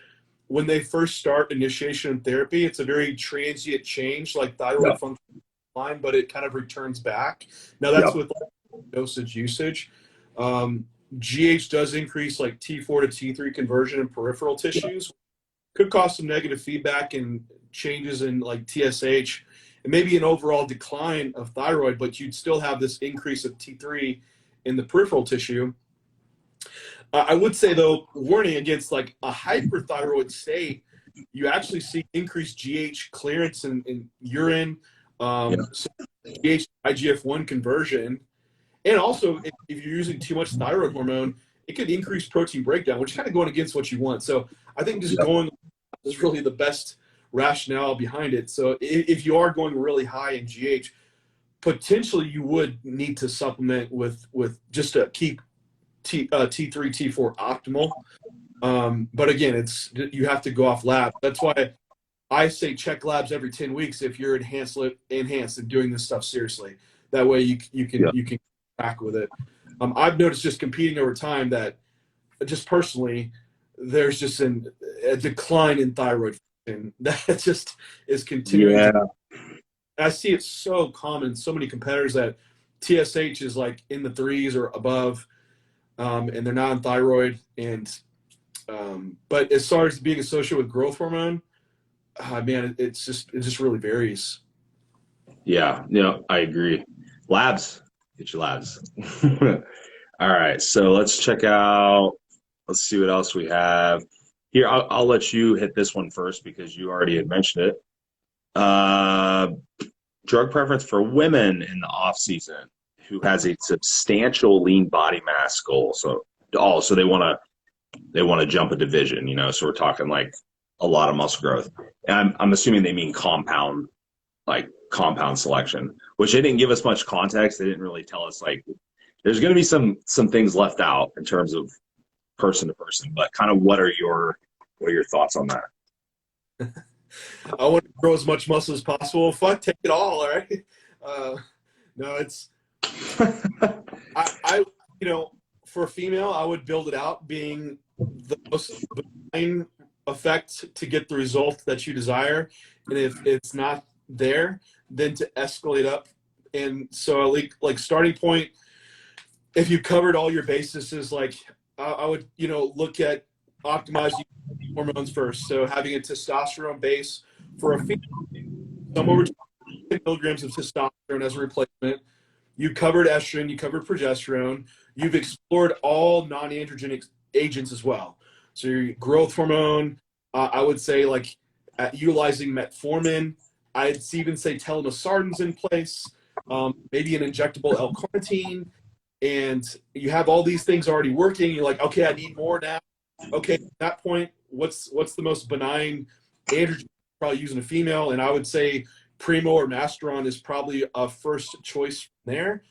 when they first start initiation therapy, it's a very transient change, like thyroid function line, but it kind of returns back. Now that's with like dosage usage. GH does increase like T4 to T3 conversion in peripheral tissues. Could cause some negative feedback and changes in like TSH and maybe an overall decline of thyroid, but you'd still have this increase of T3 in the peripheral tissue. I would say, though, warning against like a hyperthyroid state, you actually see increased GH clearance in urine, GH IGF-1 conversion, and also if you're using too much thyroid hormone, it could increase protein breakdown, which is kind of going against what you want. So I think just going is really the best rationale behind it. So if you are going really high in GH, potentially you would need to supplement with just to keep T3, T4 optimal. But again, you have to go off lab. That's why I say check labs every 10 weeks if you're enhanced and doing this stuff seriously. That way you can track with it. I've noticed just competing over time that just personally, there's just a decline in thyroid function that just is continuing. Yeah. I see it so common. So many competitors that TSH is like in the 3s or above, and they're not on thyroid. And but as far as being associated with growth hormone, man, it just really varies. Yeah, I agree. Labs, get your labs. All right, so let's check out. Let's see what else we have here. I'll let you hit this one first because you already had mentioned it. Drug preference for women in the off season who has a substantial lean body mass goal. So they want to jump a division. So we're talking like a lot of muscle growth. And I'm assuming they mean compound, like compound selection, which they didn't give us much context. They didn't really tell us like there's going to be some things left out in terms of person to person, but kind of what are your thoughts on that? I want to grow as much muscle as possible. Fuck, take it all right? Uh, no, it's I for a female, I would build it out being the most benign effect to get the result that you desire. And if it's not there, then to escalate up. And so like starting point, if you covered all your bases, is like I would, look at optimizing hormones first. So having a testosterone base for a female, somewhere between 10 milligrams of testosterone as a replacement. You covered estrogen, you covered progesterone, you've explored all non-androgenic agents as well. So your growth hormone, I would say like utilizing metformin. I'd even say telmisartan's in place, maybe an injectable L-carnitine, and you have all these things already working. You're like, okay, I need more now. Okay, at that point, what's the most benign androgen probably using a female? And I would say Primo or Mastron is probably a first choice there.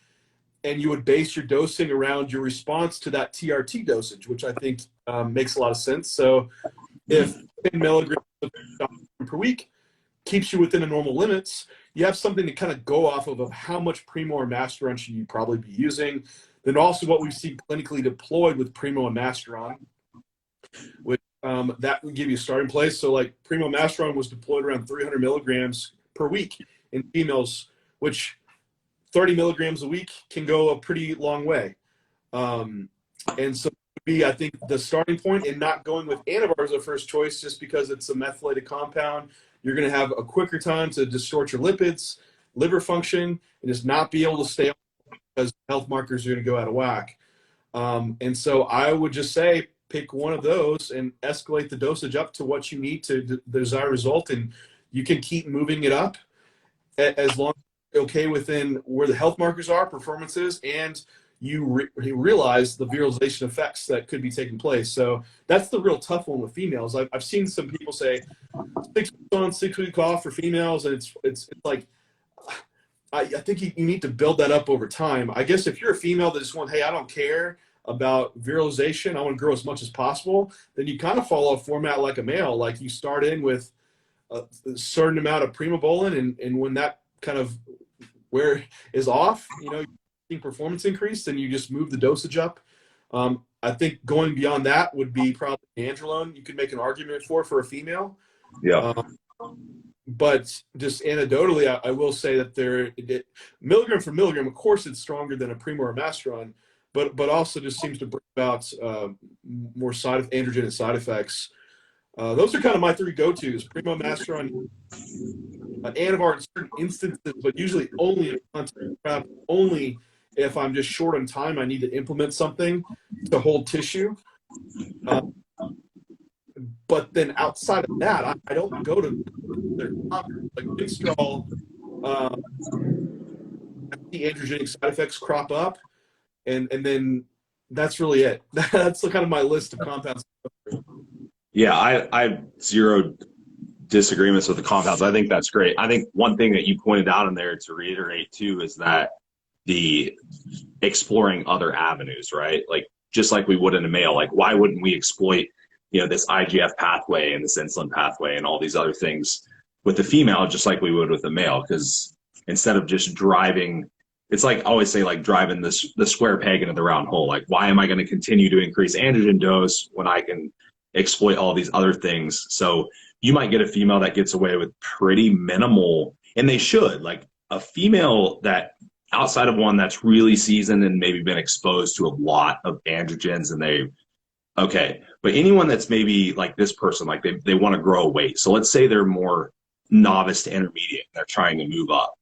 And you would base your dosing around your response to that TRT dosage, which I think makes a lot of sense. So if 10 milligrams per week keeps you within the normal limits, you have something to kind of go off of how much Primo or Mastron should you probably be using. Then also what we've seen clinically deployed with Primo and Mastron, which that would give you a starting place. So like Primo Mastron was deployed around 300 milligrams per week in females, which 30 milligrams a week can go a pretty long way. And so I think the starting point, and not going with Anavar as a first choice just because it's a methylated compound. You're going to have a quicker time to distort your lipids, liver function, and just not be able to stay on because health markers are going to go out of whack. And so I would just say pick one of those and escalate the dosage up to what you need to the desired result, and you can keep moving it up as long as you're okay within where the health markers are, performances, and you realize the virilization effects that could be taking place. So that's the real tough one with females. I've seen some people say 6 weeks on, 6 weeks off for females, and it's like I think you need to build that up over time. I guess if you're a female that just wants, hey, I don't care about virilization, I want to grow as much as possible, then you kind of follow a format like a male. Like you start in with a certain amount of Primobolan, and when that kind of where is off, performance increase, then you just move the dosage up. I think going beyond that would be probably Androlone. You could make an argument for a female. Yeah. But just anecdotally, I will say that milligram for milligram, of course, it's stronger than a Primo or Mastron, but also just seems to bring about more androgen side effects. Those are kind of my three go-tos: Primo, Mastron, Anavar in certain instances, but usually only in contact prep, only if I'm just short on time, I need to implement something to hold tissue. But then outside of that, I don't go to their conference. Like Winstrol, the androgenic side effects crop up, and then that's really it. That's kind of my list of compounds. Yeah, I zero disagreements with the compounds. I think that's great. I think one thing that you pointed out in there to reiterate too is that the exploring other avenues, right? Like just like we would in a male, like why wouldn't we exploit, this IGF pathway and this insulin pathway and all these other things with the female, just like we would with the male? Because instead of just driving, it's like I always say, like driving the square peg into the round hole. Like, why am I going to continue to increase androgen dose when I can exploit all these other things? So you might get a female that gets away with pretty minimal, and they should, like a female that outside of one that's really seasoned and maybe been exposed to a lot of androgens, and okay. But anyone that's maybe like this person, like they want to grow weight. So let's say they're more novice to intermediate, they're trying to move up.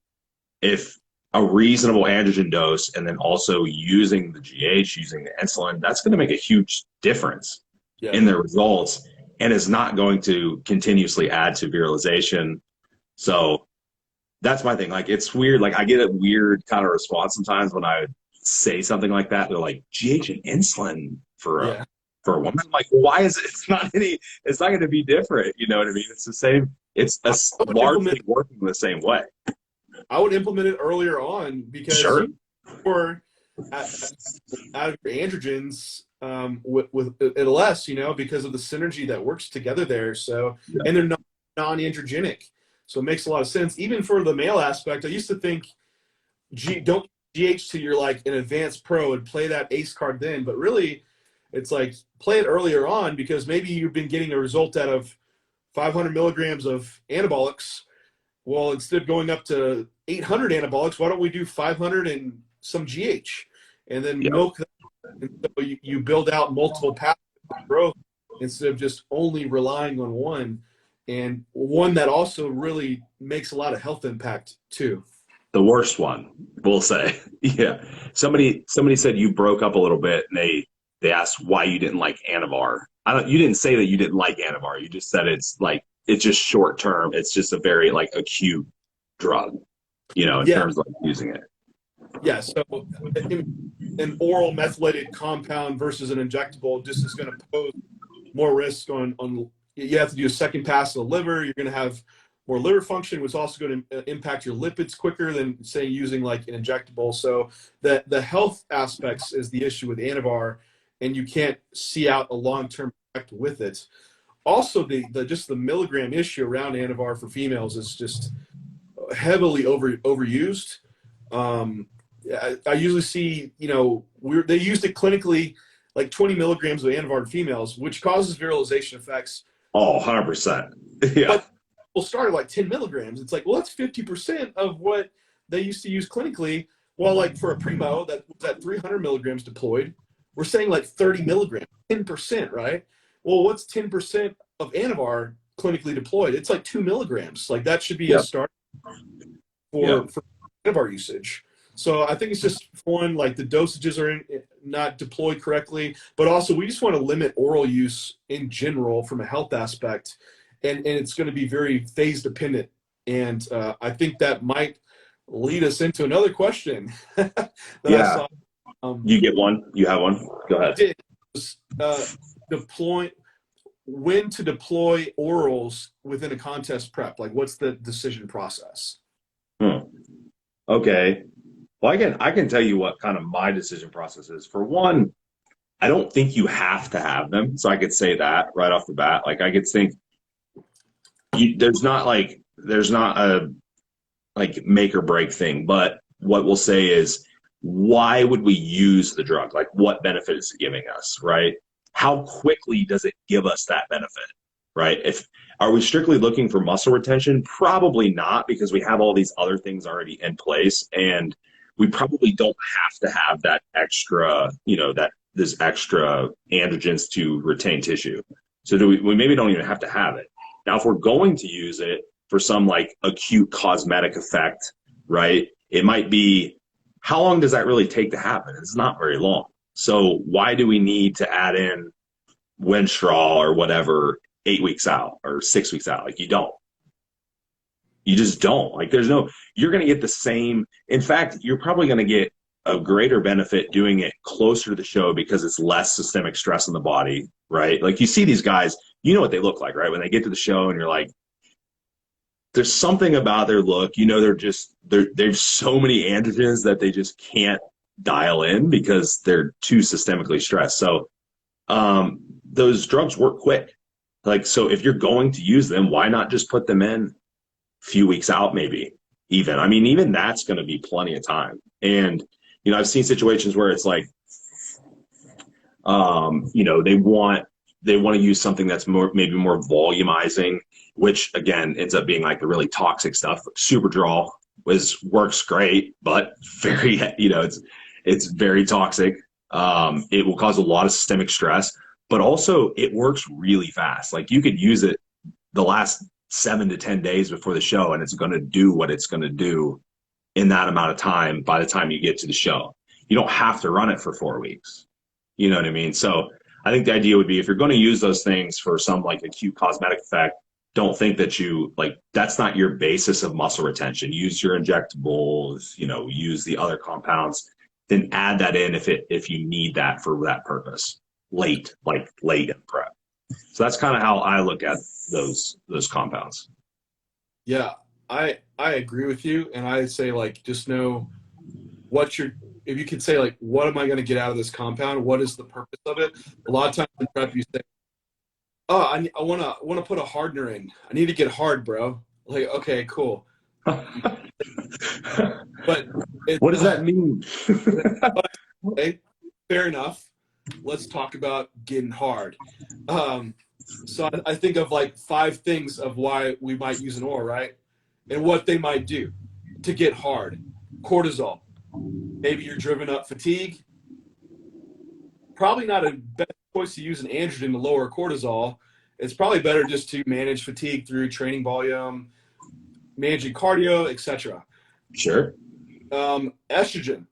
If a reasonable androgen dose and then also using the GH, using the insulin, that's going to make a huge difference in their results, and is not going to continuously add to virilization. So that's my thing. Like, it's weird. Like, I get a weird kind of response sometimes when I say something like that. They're like, GH and insulin for for a woman. I'm like, why is it? It's not any. It's not going to be different. You know what I mean? It's the same. It's I would implement largely working the same way. I would implement it earlier on because Sure. you or out of your androgens with it less, because of the synergy that works together there. So, Yeah. and they're non-androgenic, so it makes a lot of sense. Even for the male aspect, I used to think, don't GH till you're like an advanced pro and play that ace card then, but really, it's like play it earlier on because maybe you've been getting a result out of 500 milligrams of anabolics. Well, instead of going up to 800 anabolics, why don't we do 500 and some GH, and then Yep. milk that? And so you build out multiple pathways of growth instead of just only relying on one, and one that also really makes a lot of health impact too. The worst one, we'll say. Yeah. Somebody said you broke up a little bit, and they asked why you didn't like Anavar. You didn't say that you didn't like Anavar. You just said it's just short term. It's just a very like acute drug, in Yeah, terms of like, using it. yeah. So an oral methylated compound versus an injectable just is going to pose more risk on. You have to do a second pass of the liver. You're going to have more liver function, which is also going to impact your lipids quicker than, say, using like an injectable. So the health aspects is the issue with Anavar, and you can't see out a long-term effect with it. Also, just the milligram issue around Anavar for females is just heavily overused. I usually see, they used it clinically, like 20 milligrams of Anavar to females, which causes virilization effects. Oh, 100%. Yeah. But we'll start at like 10 milligrams. It's like, well, that's 50% of what they used to use clinically. Well, like for a Primo that was at 300 milligrams deployed, we're saying like 30 milligrams, 10%, right? Well, what's 10% of Anavar clinically deployed? It's like 2 milligrams. Like that should be a start for Anavar usage. So I think it's just one, like the dosages are not deployed correctly, but also we just want to limit oral use in general from a health aspect, and it's going to be very phase dependent. And I think that might lead us into another question that I saw. You get one. You have one. Go ahead. Did when to deploy orals within a contest prep? Like, what's the decision process? Okay. Well, I can tell you what kind of my decision process is. For one, I don't think you have to have them. So I could say that right off the bat. Like I could think there's not a like make or break thing, but what we'll say is why would we use the drug? Like what benefit is it giving us, right? How quickly does it give us that benefit, right? Are we strictly looking for muscle retention? Probably not, because we have all these other things already in place, and we probably don't have to have that extra, this extra androgens to retain tissue. So we maybe don't even have to have it. Now, if we're going to use it for some like acute cosmetic effect, right? It might be, how long does that really take to happen? It's not very long. So why do we need to add in Winstrol or whatever 8 weeks out or 6 weeks out? Like you just don't. Like you're going to get the same. In fact, you're probably going to get a greater benefit doing it closer to the show because it's less systemic stress in the body, right? Like you see these guys, you know what they look like, right? When they get to the show and you're like, there's something about their look, there's so many androgens that they just can't dial in because they're too systemically stressed. So those drugs work quick. Like, so if you're going to use them, why not just put them in a few weeks out, maybe even? I mean, even that's going to be plenty of time. And, I've seen situations where it's like, they want to use something that's maybe more volumizing, which again ends up being like the really toxic stuff. Superdraw works great, but very, it's very toxic. It will cause a lot of systemic stress, but also it works really fast. Like you could use it the last 7 to 10 days before the show, and it's going to do what it's going to do in that amount of time by the time you get to the show. You don't have to run it for 4 weeks. You know what I mean? So I think the idea would be if you're going to use those things for some like acute cosmetic effect, don't think that that's not your basis of muscle retention. Use your injectables, use the other compounds, then add that in if you need that for that purpose. like late in prep. So that's kind of how I look at those compounds. Yeah, I agree with you, and I say like just know what you're. If you could say like, what am I going to get out of this compound? What is the purpose of it? A lot of times in prep, you say, "Oh, I want to put a hardener in. I need to get hard, bro." Like, okay, cool, but What does that mean? okay, fair enough. Let's talk about getting hard. So I think of like 5 things of why we might use an oil, right? And what they might do to get hard. Cortisol. Maybe you're driven up fatigue. Probably not a best choice to use an androgen to lower cortisol. It's probably better just to manage fatigue through training volume, managing cardio, etc. Sure. Estrogen.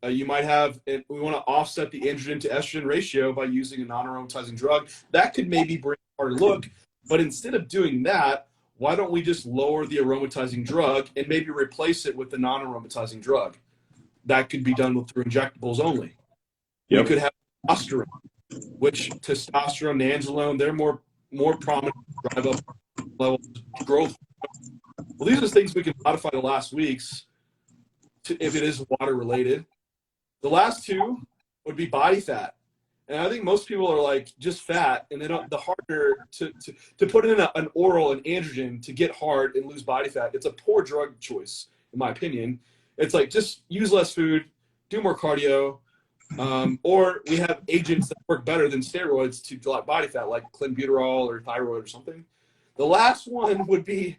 You might have, we want to offset the androgen to estrogen ratio by using a non-aromatizing drug. That could maybe bring a harder look, but instead of doing that, why don't we just lower the aromatizing drug and maybe replace it with the non-aromatizing drug? That could be done through injectables only. Yep. We could have testosterone, which testosterone, nandrolone, they're more prominent to drive up levels of growth. Well, these are things we can modify the last weeks if it is water related. The last 2 would be body fat. And I think most people are like just fat, and they don't. The harder to put in an oral, an androgen to get hard and lose body fat, it's a poor drug choice, in my opinion. It's like just use less food, do more cardio, or we have agents that work better than steroids to drop body fat, like clenbuterol or thyroid or something. The last one would be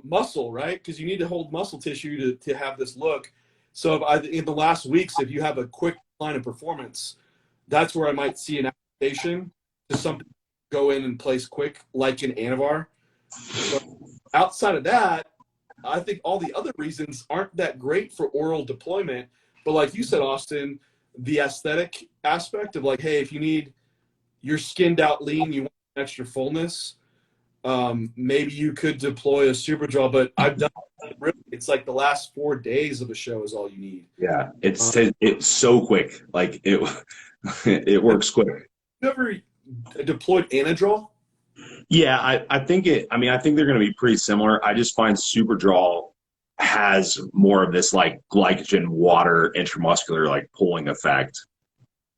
muscle, right? Because you need to hold muscle tissue to have this look. So in the last weeks, if you have a quick decline in performance, that's where I might see an application to something go in and place quick, like an Anavar. But outside of that, I think all the other reasons aren't that great for oral deployment. But like you said, Austin, the aesthetic aspect of like, hey, if you need you're skinned out lean, you want extra fullness, maybe you could deploy a super draw. But I've done really, it's like the last 4 days of a show is all you need. Yeah, it's so quick. Like it it works quick. You ever deployed Anadrol? Yeah, I think I think they're going to be pretty similar. I just find Superdraw has more of this like glycogen water intramuscular like pulling effect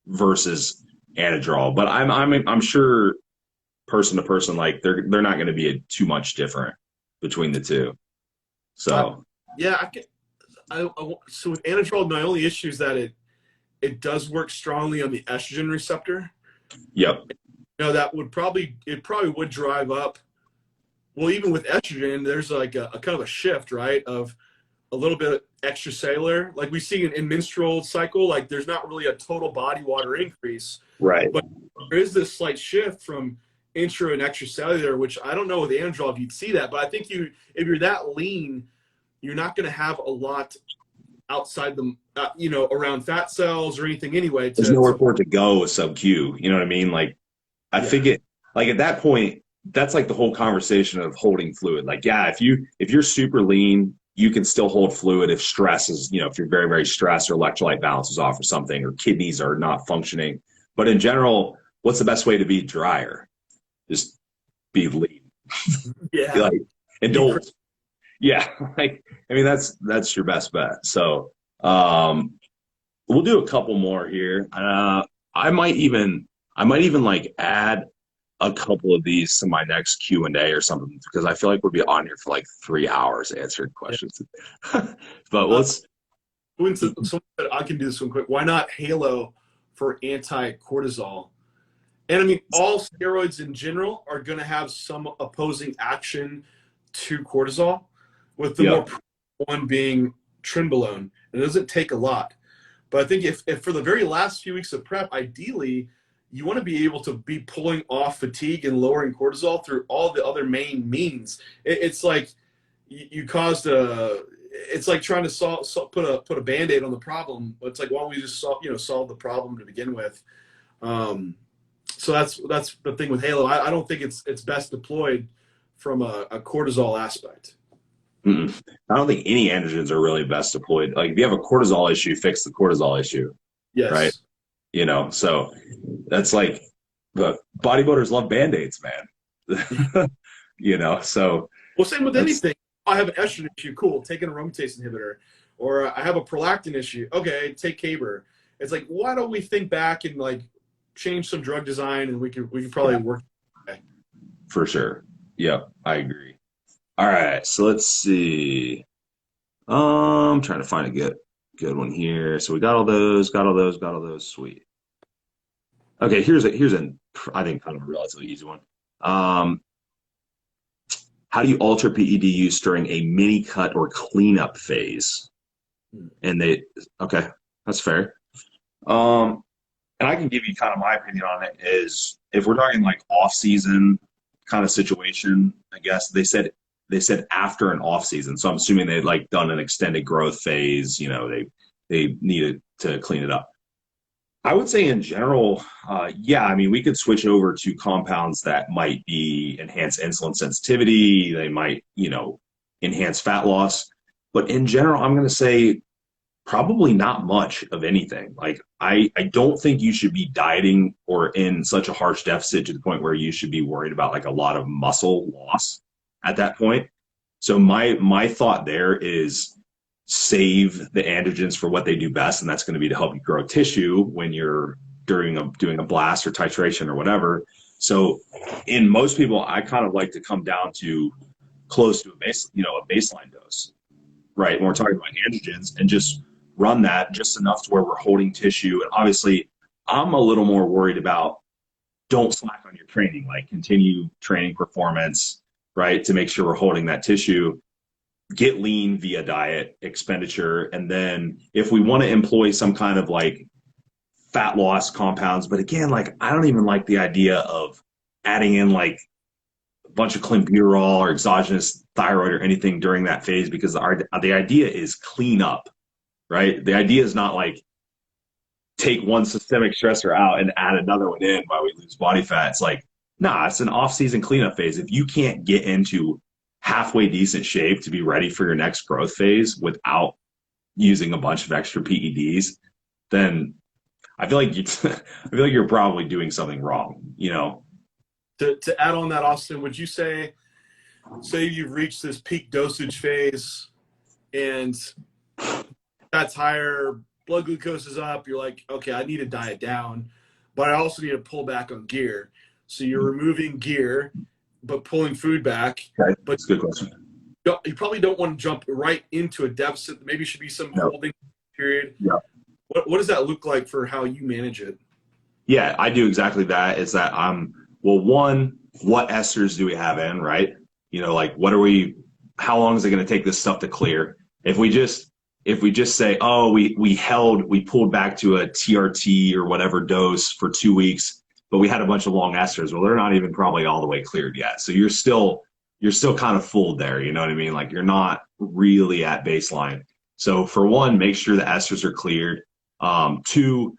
versus Anadrol. But I'm sure person to person, like they're not going to be too much different between the two. So yeah, so with Anadrol, my only issue is that it does work strongly on the estrogen receptor. Yep. That would probably would drive up. Well, even with estrogen, there's like a kind of a shift, right? Of a little bit of extracellular, like we see in menstrual cycle, like there's not really a total body water increase, right? But there is this slight shift from intra and extracellular, which I don't know with Anadrol if you'd see that, but I think if you're that lean, you're not going to have a lot outside the around fat cells or anything anyway. There's nowhere for it to go sub Q. You know what I mean? Like I think it like at that point, that's like the whole conversation of holding fluid. Like, yeah, if you're super lean, you can still hold fluid if stress is, if you're very, very stressed or electrolyte balance is off or something, or kidneys are not functioning. But in general, what's the best way to be drier? Just be lean. Yeah. Like, and don't. Yeah. Like, I mean, that's your best bet. So, we'll do a couple more here. I might even like add a couple of these to my next Q&A or something, because I feel like we'll be on here for like 3 hours answering questions. But let's. So I can do this one quick. Why not Halo for anti-cortisol? And I mean, all steroids in general are going to have some opposing action to cortisol, with the more one being Primobolan. It doesn't take a lot. But I think if for the very last few weeks of prep, ideally, you want to be able to be pulling off fatigue and lowering cortisol through all the other main means. It's like you caused it's like trying to put a Band-Aid on the problem. It's like, why don't we just solve the problem to begin with? So that's the thing with Halo. I don't think it's best deployed from a cortisol aspect. I don't think any androgens are really best deployed. Like if you have a cortisol issue, fix the cortisol issue. Yes. Right. you know, so that's like, but bodybuilders love band-aids, man. You know, so Well, same with that's anything. I have an estrogen issue. Cool. Take an aromatase inhibitor. Or I have a prolactin issue. Okay, take Caber. It's like, why don't we think back and like change some drug design, and we could probably yeah, work. for sure. Yep, I agree. All right, so let's see. Trying to find a good one here. So we got all those, got all those, got all those. Sweet. Okay, here's an I think kind of a relatively easy one. Um, how do you alter PED use during a mini cut or cleanup phase? And they okay, that's fair. Um, and I can give you kind of my opinion on it is if we're talking like off season kind of situation, I guess they said after an off season. So I'm assuming they'd like done an extended growth phase, you know, they needed to clean it up. I would say in general, yeah, I mean, we could switch over to compounds that might be enhance insulin sensitivity. They might, you know, enhance fat loss. But in general, I'm going to say probably not much of anything. Like, I don't think you should be dieting or in such a harsh deficit to the point where you should be worried about like a lot of muscle loss at that point. So my thought there is save the androgens for what they do best, and that's going to be to help you grow tissue when you're doing a blast or titration or whatever. So in most people, I kind of like to come down to close to a base, you know, a baseline dose, right? When we're talking about androgens and just run that just enough to where we're holding tissue. And obviously, I'm a little more worried about don't slack on your training, like continue training performance, right? To make sure we're holding that tissue, get lean via diet expenditure. And then if we want to employ some kind of like fat loss compounds, but again, like I don't even like the idea of adding in like a bunch of clenbuterol or exogenous thyroid or anything during that phase because the idea is clean up, right? The idea is not like take one systemic stressor out and add another one in while we lose body fat. It's like, nah, it's an off-season cleanup phase. If you can't get into halfway decent shape to be ready for your next growth phase without using a bunch of extra PEDs, then I feel like I feel like you're probably doing something wrong, you know? To add on that, Austin, would you say you've reached this peak dosage phase and that's higher, blood glucose is up, you're like, okay, I need to diet down, but I also need to pull back on gear. So you're removing gear, but pulling food back. Okay. But That's a good question. you probably don't want to jump right into a deficit. Maybe should be some No. holding period. Yeah. What does that look like for how you manage it? Yeah, I do exactly that. Is that well, one, what esters do we have in, right? You know, like how long is it going to take this stuff to clear? If we just say, oh, we pulled back to a TRT or whatever dose for 2 weeks, but we had a bunch of long esters. Well, they're not even probably all the way cleared yet. So you're still kind of fooled there. You know what I mean? Like you're not really at baseline. So for one, make sure the esters are cleared. Two,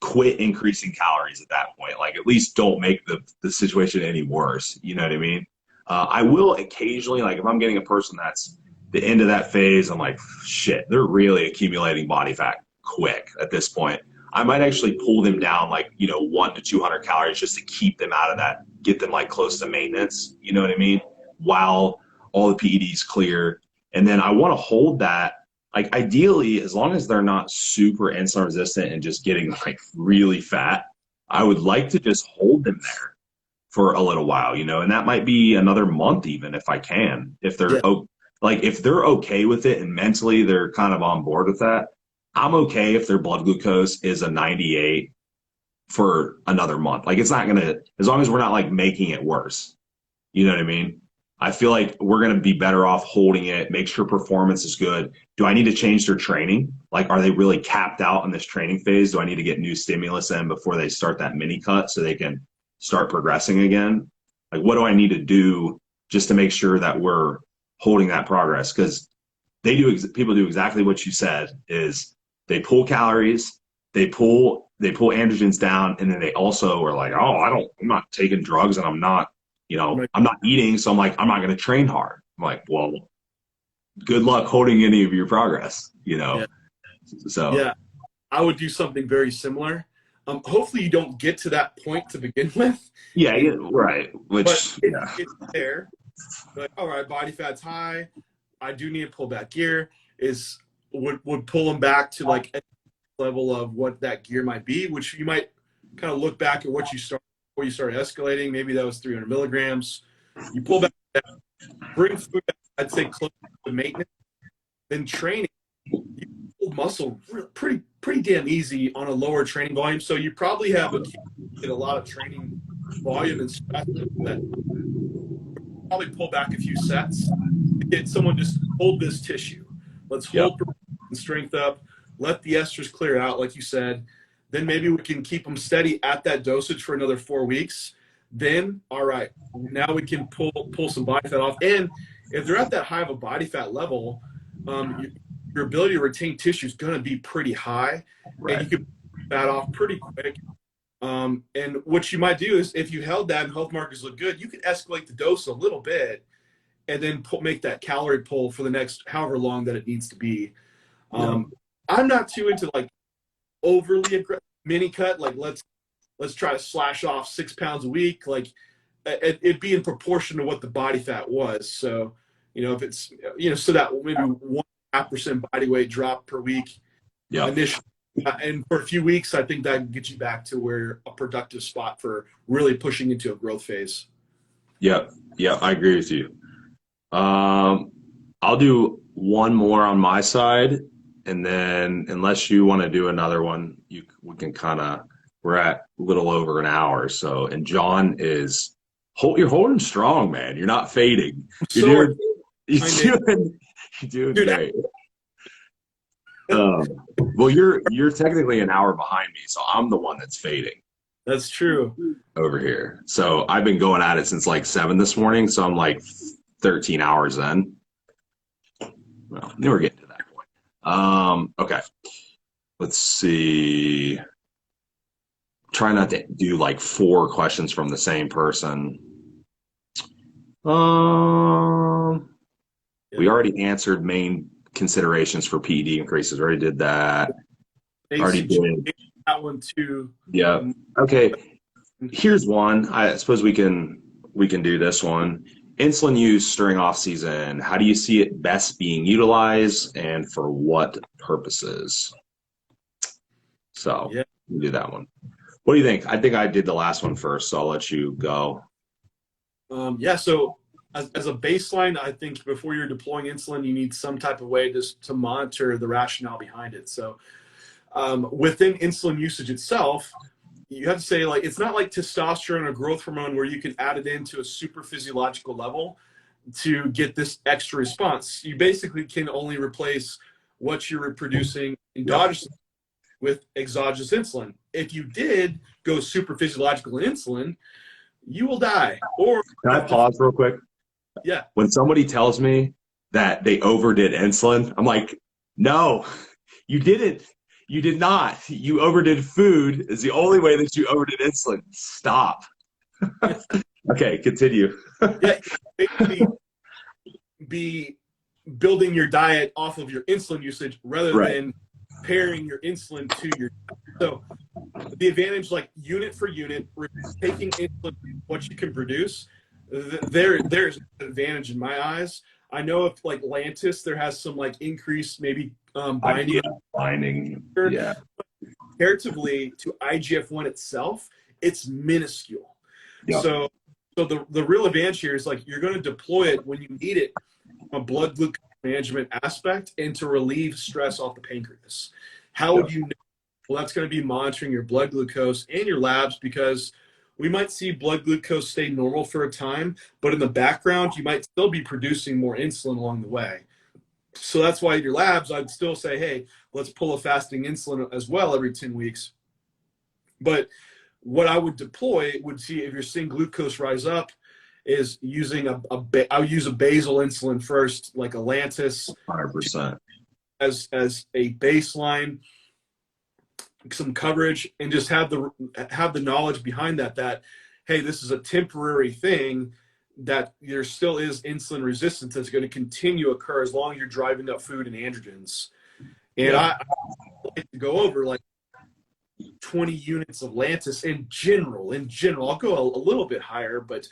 quit increasing calories at that point. Like at least don't make the situation any worse. You know what I mean? I will occasionally, like if I'm getting a person that's the end of that phase, I'm like, shit, they're really accumulating body fat quick at this point. I might actually pull them down like, you know, 100 to 200 calories just to keep them out of that, get them like close to maintenance. You know what I mean? While all the PEDs clear. And then I want to hold that, like ideally, as long as they're not super insulin resistant and just getting like really fat, I would like to just hold them there for a little while, you know, and that might be another month even if I can, if they're Yeah. like if they're okay with it and mentally they're kind of on board with that. I'm okay if their blood glucose is a 98 for another month. Like it's not gonna, as long as we're not like making it worse. You know what I mean? I feel like we're gonna be better off holding it, make sure performance is good. Do I need to change their training? Like, are they really capped out in this training phase? Do I need to get new stimulus in before they start that mini cut so they can start progressing again? Like, what do I need to do just to make sure that we're holding that progress? Because people do exactly what you said is they pull calories, they pull androgens down, and then they also are like, oh, I'm not taking drugs and I'm not eating, so I'm like, I'm not going to train hard. I'm like, well, good luck holding any of your progress, you know? Yeah. So, Yeah. I would do something very similar. Hopefully you don't get to that point to begin with. Yeah, yeah, right. But Which, if yeah, it's there, like, all right, body fat's high. I do need to pull back gear. Would pull them back to like a level of what that gear might be, which you might kind of look back at what you started before you started escalating. Maybe that was 300 milligrams. You pull back, bring food back, I'd say close to maintenance. Then training, you build muscle pretty damn easy on a lower training volume. So you probably have a lot of training volume and stress that probably pull back a few sets. Get someone just hold this tissue. Let's yep, hold strength up. Let the esters clear out, like you said. Then maybe we can keep them steady at that dosage for another 4 weeks. Then, all right, now we can pull some body fat off. And if they're at that high of a body fat level, your ability to retain tissue is going to be pretty high, right. and you can pull that off pretty quick. And what you might do is, if you held that and health markers look good, you can escalate the dose a little bit, and then make that calorie pull for the next however long that it needs to be. I'm not too into like overly aggressive mini cut. Like let's try to slash off 6 pounds a week. Like it be in proportion to what the body fat was. So, if it's, so that maybe 1.5% body weight drop per week initially. And for a few weeks, I think that gets you back to where a productive spot for really pushing into a growth phase. Yep. Yeah, I agree with you. I'll do one more on my side, and then unless you want to do another one, we can we're at a little over an hour. So, and John you're holding strong, man. You're not fading. You're doing great. Well, you're technically an hour behind me, so I'm the one that's fading. That's true. Over here. So I've been going at it since like 7 this morning, so I'm like 13 hours in. Well, then we're getting to that point. Okay. Let's see. Try not to do like 4 questions from the same person. We already answered main considerations for PED increases. Already did that. Already did that one too. Yeah. Okay. Here's one. I suppose we can do this one. Insulin use during off season. How do you see it best being utilized, and for what purposes? So we'll do that one. What do you think? I think I did the last one first, so I'll let you go. So as a baseline, I think before you're deploying insulin, you need some type of way to monitor the rationale behind it. So within insulin usage itself, you have to say, like, it's not like testosterone or growth hormone where you can add it into a super physiological level to get this extra response. You basically can only replace what you're producing endogenously with exogenous insulin. If you did go super physiological in insulin, you will die. Or can I pause real quick? Yeah. When somebody tells me that they overdid insulin, I'm like, no, you didn't. You did not. You overdid food is the only way that you overdid insulin. Stop. Okay, continue. Basically be building your diet off of your insulin usage rather than pairing your insulin to your diet. So the advantage, like unit for unit, taking insulin, what you can produce, there's an advantage in my eyes. I know if like Lantus, there has some like increased maybe binding. Yeah. Comparatively to IGF-1 itself, it's minuscule. Yep. So the real advantage here is like you're going to deploy it when you need it from a blood glucose management aspect and to relieve stress off the pancreas. How would you know? Well, that's going to be monitoring your blood glucose and your labs, because we might see blood glucose stay normal for a time, but in the background, you might still be producing more insulin along the way. So that's why your labs, I'd still say, hey, let's pull a fasting insulin as well every 10 weeks. But what I would deploy would see if you're seeing glucose rise up is using I would use a basal insulin first, like a Lantus, 100%, as a baseline, some coverage, and just have the knowledge behind that hey, this is a temporary thing, that there still is insulin resistance that's going to continue to occur as long as you're driving up food and androgens. And I like to go over, like, 20 units of Lantus in general. I'll go a little bit higher, but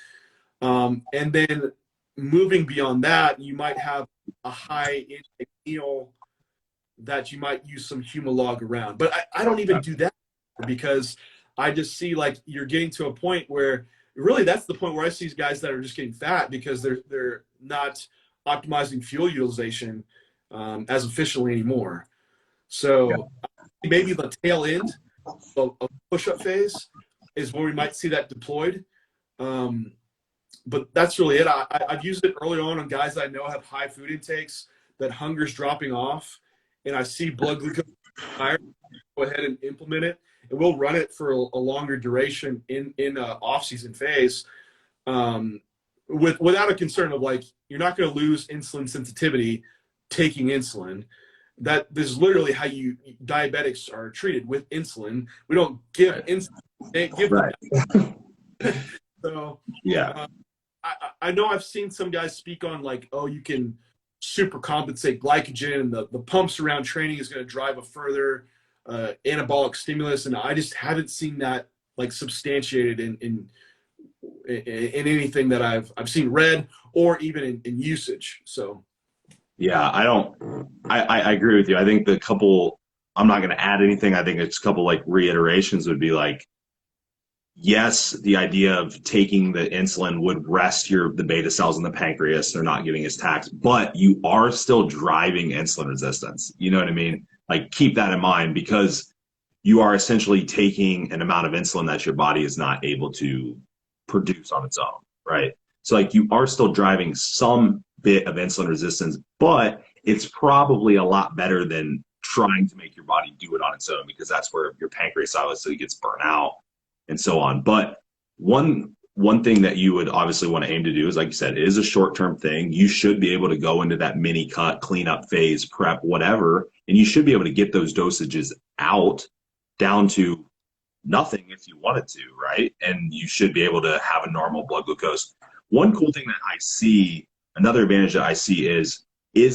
and then moving beyond that, you might have a high intake meal that you might use some Humalog around. But I don't even do that because I just see like you're getting to a point where really that's the point where I see these guys that are just getting fat because they're not optimizing fuel utilization as efficiently anymore. So maybe the tail end of push-up phase is where we might see that deployed. But that's really it. I've used it early on guys that I know have high food intakes, that hunger's dropping off, and I see blood glucose higher. Go ahead and implement it, and we'll run it for a longer duration in off-season phase, without a concern of like you're not going to lose insulin sensitivity taking insulin. That this is literally how diabetics are treated with insulin. We don't give insulin. They give them. So yeah. I know I've seen some guys speak on like, oh, you can super compensate glycogen and the pumps around training is going to drive a further anabolic stimulus, and I just haven't seen that like substantiated in anything that I've seen read or even in usage. So Yeah, I agree with you. I think I'm not going to add anything. I think it's a couple like reiterations would be like, yes, the idea of taking the insulin would rest the beta cells in the pancreas. They're not giving as tax, but you are still driving insulin resistance. You know what I mean? Like keep that in mind because you are essentially taking an amount of insulin that your body is not able to produce on its own, right? So like you are still driving some bit of insulin resistance, but it's probably a lot better than trying to make your body do it on its own because that's where your pancreas obviously gets burnt out and so on. But one thing that you would obviously want to aim to do is, like you said, it is a short-term thing. You should be able to go into that mini cut, cleanup phase, prep, whatever, and you should be able to get those dosages out down to nothing if you wanted to, right? And you should be able to have a normal blood glucose. One cool thing that I see, another advantage that I see is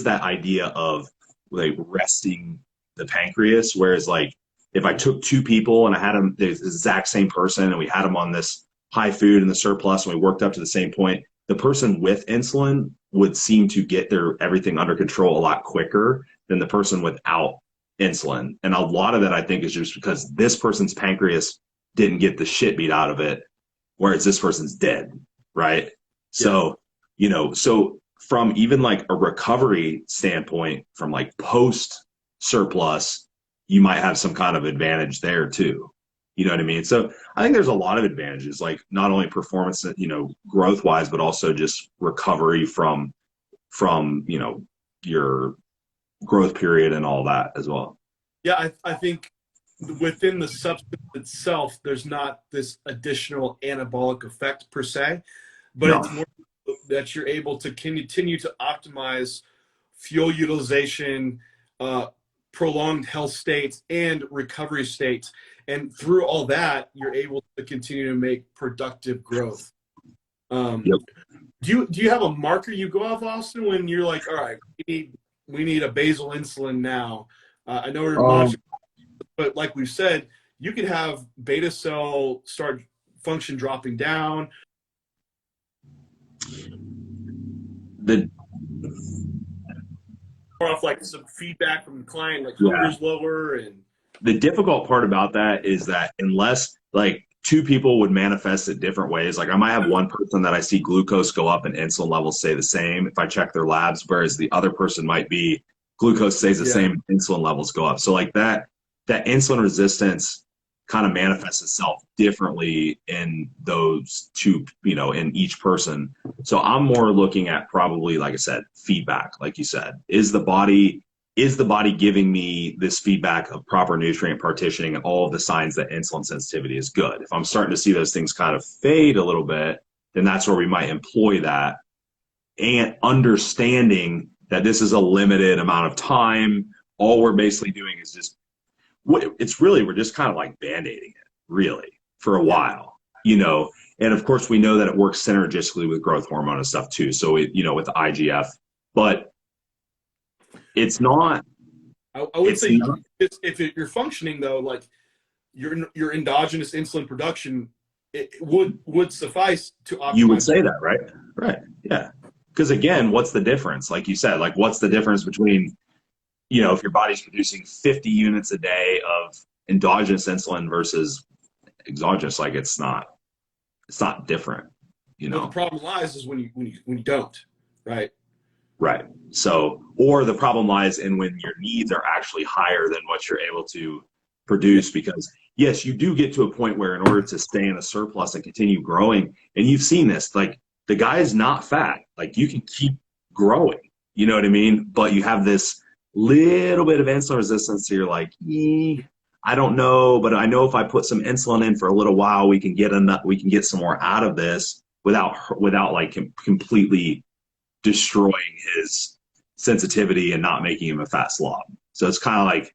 that idea of like resting the pancreas, whereas like if I took two people and I had them the exact same person and we had them on this high food and the surplus and we worked up to the same point, the person with insulin would seem to get everything under control a lot quicker than the person without insulin. And a lot of that I think is just because this person's pancreas didn't get the shit beat out of it, whereas this person's dead, right? Yeah. So, so from even like a recovery standpoint, from like post surplus, you might have some kind of advantage there too. You know what I mean? So I think there's a lot of advantages, like not only performance, growth wise, but also just recovery from, your growth period and all that as well. Yeah. I think within the substance itself, there's not this additional anabolic effect per se, but it's more that you're able to continue to optimize fuel utilization, prolonged health states, and recovery states. And through all that, you're able to continue to make productive growth. Yep. Do you have a marker you go off, Austin, when you're like, all right, we need a basal insulin now? I know we're monitoring, but like we've said, you could have beta cell start function dropping down. Off like some feedback from the client, like hunger's lower. And the difficult part about that is that unless like two people would manifest it different ways, like I might have one person that I see glucose go up and insulin levels stay the same if I check their labs, whereas the other person might be glucose stays the same, insulin levels go up. So like that insulin resistance kind of manifests itself differently in those two, in each person. So I'm more looking at probably, like I said, feedback, like you said. Is the body giving me this feedback of proper nutrient partitioning and all of the signs that insulin sensitivity is good? If I'm starting to see those things kind of fade a little bit, then that's where we might employ that, and understanding that this is a limited amount of time. All we're basically doing is just, we're just kind of like band-aiding it, really, for a while, and of course we know that it works synergistically with growth hormone and stuff too. So with the IGF, but it's not. I would say if you're functioning though, like your endogenous insulin production, it would suffice to You would optimize. say that, right? Right. Yeah. Because again, what's the difference? Like you said, like what's the difference between, if your body's producing 50 units a day of endogenous insulin versus exogenous? Like it's not different, you Well, the know? problem lies is when you don't, right? Right. So, or the problem lies in when your needs are actually higher than what you're able to Yeah. produce. Because, yes, you do get to a point where, in order to stay in a surplus and continue growing, and you've seen this, like the guy is not fat, like you can keep growing, you know what I mean? But you have this little bit of insulin resistance. So you're like, I don't know, but I know if I put some insulin in for a little while, we can get some more out of this without like completely destroying his sensitivity and not making him a fat slob. So it's kind of like,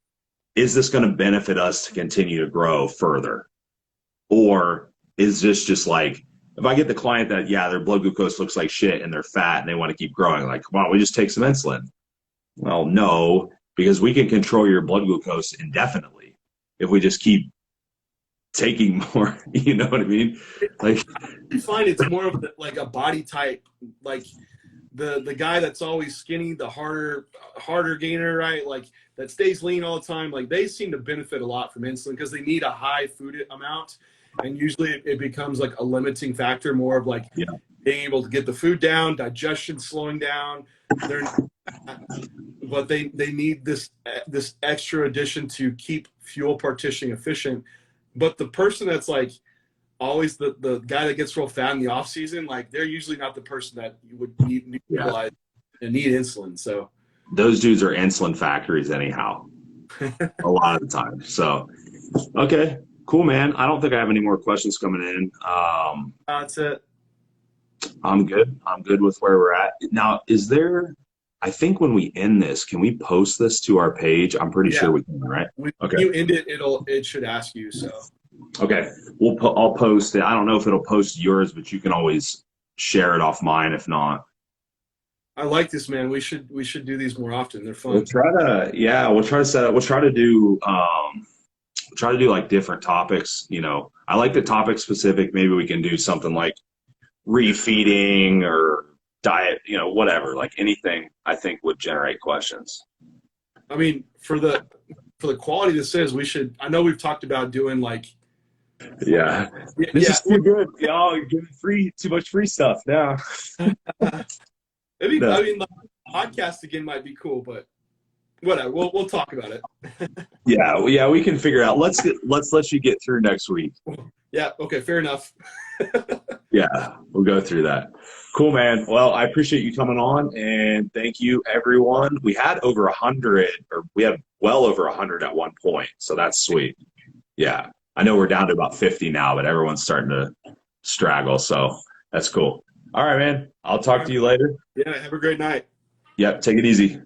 is this going to benefit us to continue to grow further? Or is this just like, if I get the client that, yeah, their blood glucose looks like shit and they're fat and they want to keep growing, like, why don't we just take some insulin? Well, no, because we can control your blood glucose indefinitely if we just keep taking more. You know what I mean? Like, You find it's more of like a body type, like the guy that's always skinny, the harder gainer, right? Like that stays lean all the time. Like they seem to benefit a lot from insulin because they need a high food amount, and usually it becomes like a limiting factor, more of like yeah, being able to get the food down, digestion slowing down. They're but they need this extra addition to keep fuel partitioning efficient. But the person that's like always the guy that gets real fat in the off season, like they're usually not the person that you would need yeah. utilize and need insulin. So Those dudes are insulin factories anyhow, a lot of the time. So, okay, cool, man. I don't think I have any more questions coming in. that's it. I'm good. I'm good with where we're at. Now, I think when we end this, can we post this to our page? I'm pretty Yeah. sure we can, right? When Okay. you end it, it should ask you. So Okay. I'll post it. I don't know if it'll post yours, but you can always share it off mine if not. I like this, man. We should do these more often. They're We'll fun. try to, yeah, we'll try to set up, we'll try to do like different topics. I like the topic specific. Maybe we can do something like refeeding or diet, whatever, like anything I think would generate questions. I mean, for the quality this is, we should. I know we've talked about doing like Yeah. This yeah. is too good. Y'all are giving too much free stuff now. Maybe No. I mean the podcast again might be cool, but whatever. We'll talk about it. Yeah, well, yeah, we can figure out. Let's let you get through next week. Yeah. Okay. Fair enough. Yeah, we'll go through that. Cool, man. Well, I appreciate you coming on, and thank you, everyone. We had over 100, or we had well over 100 at one point, so that's sweet. Yeah, I know we're down to about 50 now, but everyone's starting to straggle, so that's cool. All right, man. I'll talk to you later. Yeah. Have a great night. Yep, take it easy.